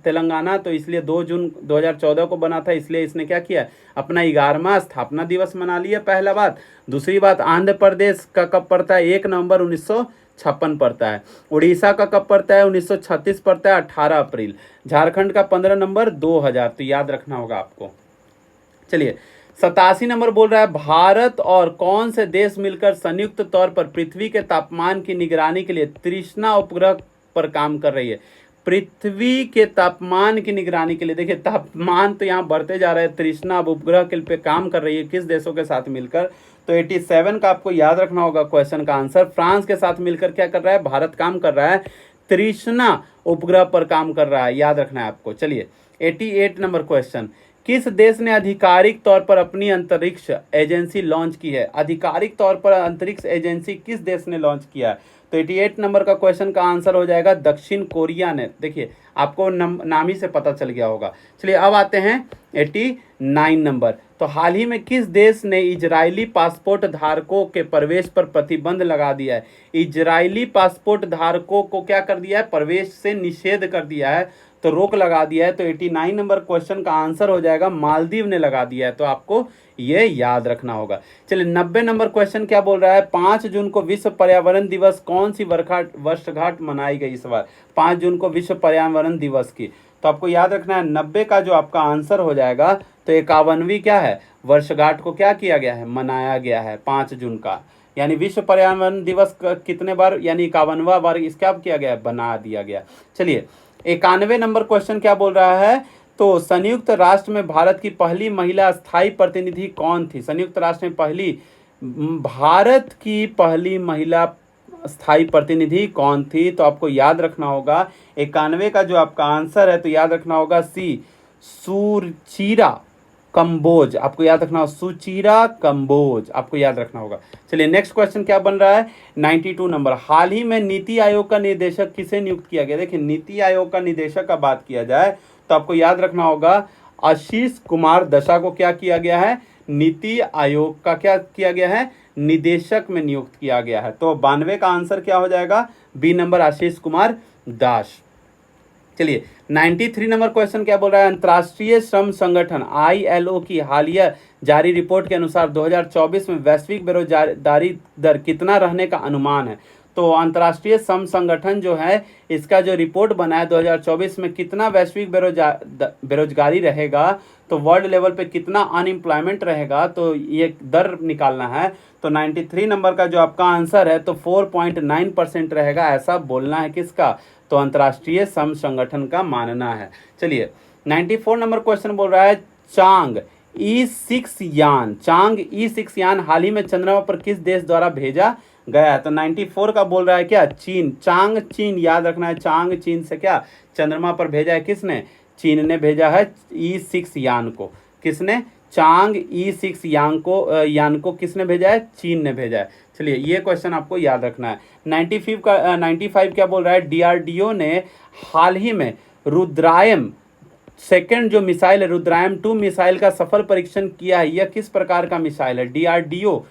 तेलंगाना, तो इसलिए 2 जून 2014 को बना था, इसलिए इसने क्या किया, अपना 11वां स्थापना दिवस मना लिया, पहला बात। दूसरी बात, आंध्र प्रदेश का कब पड़ता है? 1 नवंबर 1956 पड़ता है। उड़ीसा का कब पड़ता है? 1936 पड़ता है, 18 अप्रैल। झारखंड का 15 नवंबर 2000, तो याद रखना होगा आपको। चलिए 87 नंबर बोल रहा है, भारत और कौन से देश मिलकर संयुक्त तौर पर पृथ्वी के तापमान की निगरानी के लिए तृष्णा उपग्रह पर काम कर रही है? पृथ्वी के तापमान की निगरानी के लिए, देखिए तापमान तो यहाँ बढ़ते जा रहे हैं, तृष्णा उपग्रह के पे काम कर रही है, किस देशों के साथ मिलकर? तो 87 का आपको याद रखना होगा क्वेश्चन का आंसर, फ्रांस के साथ मिलकर क्या कर रहा है? भारत काम कर रहा है, तृष्णा उपग्रह पर काम कर रहा है, याद रखना है आपको। चलिए 88 नंबर क्वेश्चन, किस देश ने आधिकारिक तौर पर अपनी अंतरिक्ष एजेंसी लॉन्च की है? आधिकारिक तौर पर अंतरिक्ष एजेंसी किस देश ने लॉन्च किया है? तो 88 नंबर का क्वेश्चन का आंसर हो जाएगा दक्षिण कोरिया ने। देखिए आपको नाम ही से पता चल गया होगा। चलिए अब आते हैं 89 नंबर, तो हाल ही में किस देश ने इजरायली पासपोर्ट धारकों के प्रवेश पर प्रतिबंध लगा दिया है? इजरायली पासपोर्ट धारकों को क्या कर दिया है? प्रवेश से निषेध कर दिया है, तो रोक लगा दिया है। तो 89 नंबर क्वेश्चन का आंसर हो जाएगा मालदीव ने लगा दिया है, तो आपको ये याद रखना होगा। चलिए 90 नंबर क्वेश्चन क्या बोल रहा है, 5 जून को विश्व पर्यावरण दिवस कौन सी वर्षगांठ मनाई गई इस बार? 5 जून को विश्व पर्यावरण दिवस की, तो आपको याद रखना है 90 का जो आपका आंसर हो जाएगा, तो 51वीं क्या है वर्षगांठ को क्या किया गया है? मनाया गया है 5 जून का। यानी विश्व पर्यावरण दिवस कितने बार, यानी 51वां बार इसका किया गया है, बना दिया गया। चलिए 91 नंबर क्वेश्चन क्या बोल रहा है, तो संयुक्त राष्ट्र में भारत की पहली महिला स्थायी प्रतिनिधि कौन थी? संयुक्त राष्ट्र में भारत की पहली महिला स्थायी प्रतिनिधि कौन थी? तो आपको याद रखना होगा 91 का जो आपका आंसर है, तो याद रखना होगा सी, सुचिरा कंबोज। आपको याद रखना होगा सुचिरा कंबोज, आपको याद रखना होगा। चलिए नेक्स्ट क्वेश्चन क्या बन रहा है, 92 नंबर, हाल ही में नीति आयोग का निदेशक किसे नियुक्त किया गया? देखिए नीति आयोग का निदेशक का बात किया जाए तो आपको याद रखना होगा आशीष कुमार दशा को क्या किया गया है? नीति आयोग का क्या किया गया है? निदेशक में नियुक्त किया गया है। तो 92 का आंसर क्या हो जाएगा? B number Ashish Kumar Das. चलिए 93 नंबर क्वेश्चन क्या बोल रहा है, अंतर्राष्ट्रीय श्रम संगठन ILO की हालिया जारी रिपोर्ट के अनुसार 2024 में वैश्विक बेरोजगारी दर कितना रहने का अनुमान है? तो अंतर्राष्ट्रीय श्रम संगठन जो है इसका जो रिपोर्ट बना है 2024 में कितना वैश्विक बेरोजगारी रहेगा, तो वर्ल्ड लेवल पे कितना अनएम्प्लॉयमेंट रहेगा, तो ये दर निकालना है। तो 93 नंबर का जो आपका आंसर है तो 4.9% रहेगा, ऐसा बोलना है किसका, तो अंतर्राष्ट्रीय श्रम संगठन का मानना है। चलिए 94 नंबर क्वेश्चन बोल रहा है चांग E6 यान हाल ही में चंद्रमा पर किस देश द्वारा भेजा गया है, तो 94 का बोल रहा है क्या, चीन। चांग चीन, याद रखना है, चांग चीन से क्या चंद्रमा पर भेजा है, किसने, चीन ने भेजा है E6 यान को। किसने, चांग E6 यान को किसने भेजा है, चीन ने भेजा है। चलिए ये क्वेश्चन आपको याद रखना है। 95 क्या बोल रहा है, DRDO ने हाल ही में रुद्रायम सेकेंड जो मिसाइल है रुद्रायम 2 मिसाइल का सफल परीक्षण किया है। यह किस प्रकार का मिसाइल है, DRDO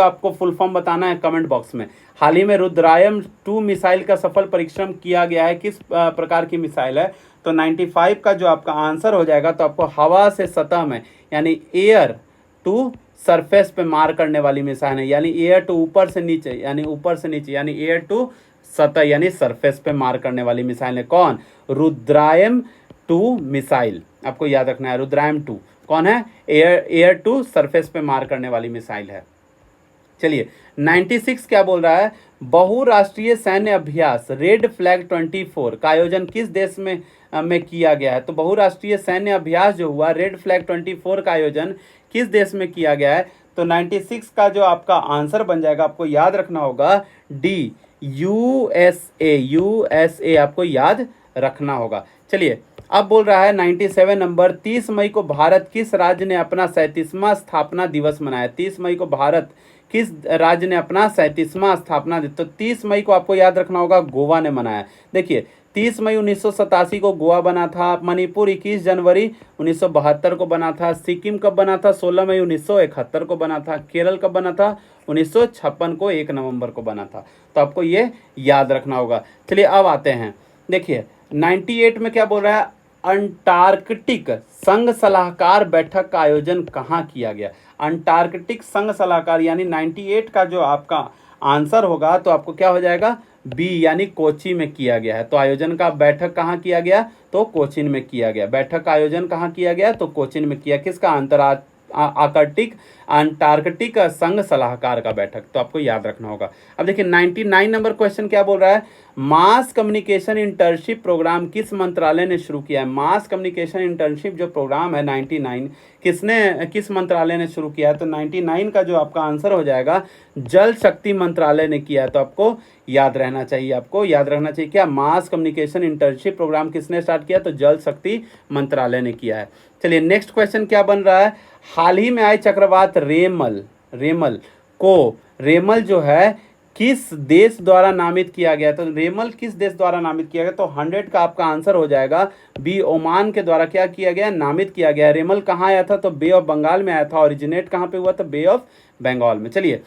आपको फुल फॉर्म बताना है कमेंट बॉक्स में। हाल ही में रुद्रायम 2 मिसाइल का सफल परीक्षण किया गया है, किस प्रकार की मिसाइल है, तो 95 का जो आपका आंसर हो जाएगा, तो आपको हवा से सतह में यानी एयर टू सरफेस पे मार करने वाली मिसाइल है, यानी एयर टू ऊपर से नीचे यानी एयर टू सतह यानी सरफेस पे मार करने वाली मिसाइल है। कौन, रुद्रायम 2 मिसाइल, आपको याद रखना है। रुद्रायम 2 कौन है, एयर टू सरफेस पे मार करने वाली मिसाइल है। चलिए 96 क्या बोल रहा है, बहुराष्ट्रीय सैन्य अभ्यास रेड फ्लैग 24 का आयोजन किस देश में किया गया है, तो बहुराष्ट्रीय सैन्य अभ्यास जो हुआ रेड फ्लैग 24 का आयोजन किस देश में किया गया है, तो 96 का जो आपका आंसर बन जाएगा, आपको याद रखना होगा डी, यूएसए आपको याद रखना होगा। चलिए अब बोल रहा है 97 नंबर, 30 मई को भारत किस राज्य ने अपना 37वां स्थापना दिवस मनाया, 30 मई को भारत किस राज्य ने अपना 37वां स्थापना दिवस, तो 30 मई को आपको याद रखना होगा गोवा ने मनाया। देखिए 30 मई 1987 को गोवा बना था, मणिपुर 21 जनवरी 1972 को बना था, सिक्किम कब बना था 16 मई 1971 को बना था, केरल कब बना था 1956 को 1 नवंबर को बना था, तो आपको ये याद रखना होगा। चलिए अब आते हैं, देखिए 98 में क्या बोल रहा है, अंटार्कटिक संघ सलाहकार बैठक का आयोजन कहाँ किया गया, अंटार्कटिक संघ सलाहकार यानी 98 का जो आपका आंसर होगा, तो आपको क्या हो जाएगा, बी यानी कोची में किया गया है। तो आयोजन का बैठक कहाँ किया गया, तो कोचीन में किया गया। बैठक का आयोजन कहाँ किया गया, तो कोचीन में किया, किसका, अंटार्कटिक संघ सलाहकार का बैठक, तो आपको याद रखना होगा। अब देखिए 99 नंबर क्वेश्चन क्या बोल रहा है, मास कम्युनिकेशन इंटर्नशिप प्रोग्राम किस मंत्रालय ने शुरू किया है, मास कम्युनिकेशन इंटर्नशिप जो प्रोग्राम है 99 किस मंत्रालय ने शुरू किया है, तो 99 का जो आपका आंसर हो जाएगा जल शक्ति मंत्रालय ने किया है। तो आपको याद रहना चाहिए, आपको याद रखना चाहिए क्या, मास कम्युनिकेशन इंटर्नशिप प्रोग्राम किसने स्टार्ट किया, तो जल शक्ति मंत्रालय ने किया है। चलिए नेक्स्ट क्वेश्चन क्या बन रहा है, हाल ही में आए चक्रवात रेमल जो है किस देश द्वारा नामित किया गया, तो रेमल किस देश द्वारा नामित किया गया, तो 100 का आपका आंसर हो जाएगा बी, ओमान के द्वारा क्या किया गया, नामित किया गया। रेमल कहाँ आया था, तो बे ऑफ बंगाल में आया था, ओरिजिनेट कहाँ पे हुआ था, बे ऑफ बंगाल में। चलिए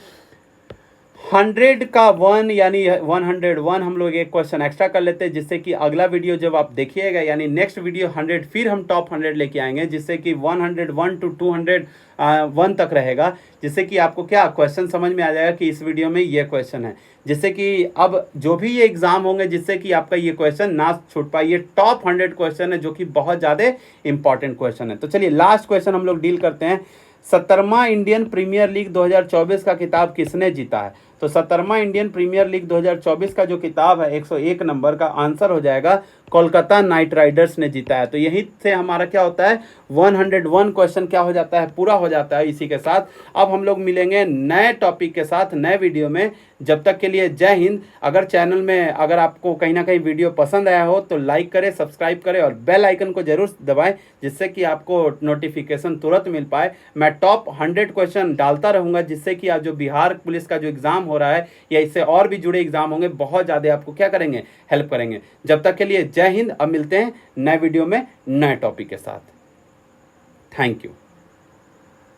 100 का 1 यानी 101 हम लोग एक क्वेश्चन एक्स्ट्रा कर लेते हैं, जिससे कि अगला वीडियो जब आप देखिएगा यानी नेक्स्ट वीडियो 100 फिर हम टॉप 100 लेके आएंगे, जिससे कि 101 to 201 तक रहेगा, जिससे कि आपको क्या क्वेश्चन समझ में आ जाएगा कि इस वीडियो में ये क्वेश्चन है, जिससे कि अब जो भी ये एग्जाम होंगे जिससे कि आपका ये क्वेश्चन ना छूट पाए। ये टॉप 100 क्वेश्चन है जो कि बहुत ज़्यादा इंपॉर्टेंट क्वेश्चन है। तो चलिए लास्ट क्वेश्चन हम लोग डील करते हैं, 70वां इंडियन प्रीमियर लीग 2024 का खिताब किसने जीता है, तो 70वां इंडियन प्रीमियर लीग 2024 का जो किताब है 101 नंबर का आंसर हो जाएगा कोलकाता नाइट राइडर्स ने जीता है। तो यही से हमारा क्या होता है 101 क्वेश्चन क्या हो जाता है, पूरा हो जाता है। इसी के साथ अब हम लोग मिलेंगे नए टॉपिक के साथ नए वीडियो में, जब तक के लिए जय हिंद। अगर चैनल में अगर आपको कहीं ना कहीं वीडियो पसंद आया हो तो लाइक करें, सब्सक्राइब करें और बेल आइकन को जरूर दबाएं, जिससे कि आपको नोटिफिकेशन तुरंत मिल पाए। मैं टॉप 100 क्वेश्चन डालता रहूँगा, जिससे कि आज जो बिहार पुलिस का जो एग्ज़ाम हो रहा है या इससे और भी जुड़े एग्जाम होंगे बहुत ज़्यादा आपको क्या करेंगे, हेल्प करेंगे। जब तक के लिए जय हिंद। अब मिलते हैं नए वीडियो में नए टॉपिक के साथ। Thank you.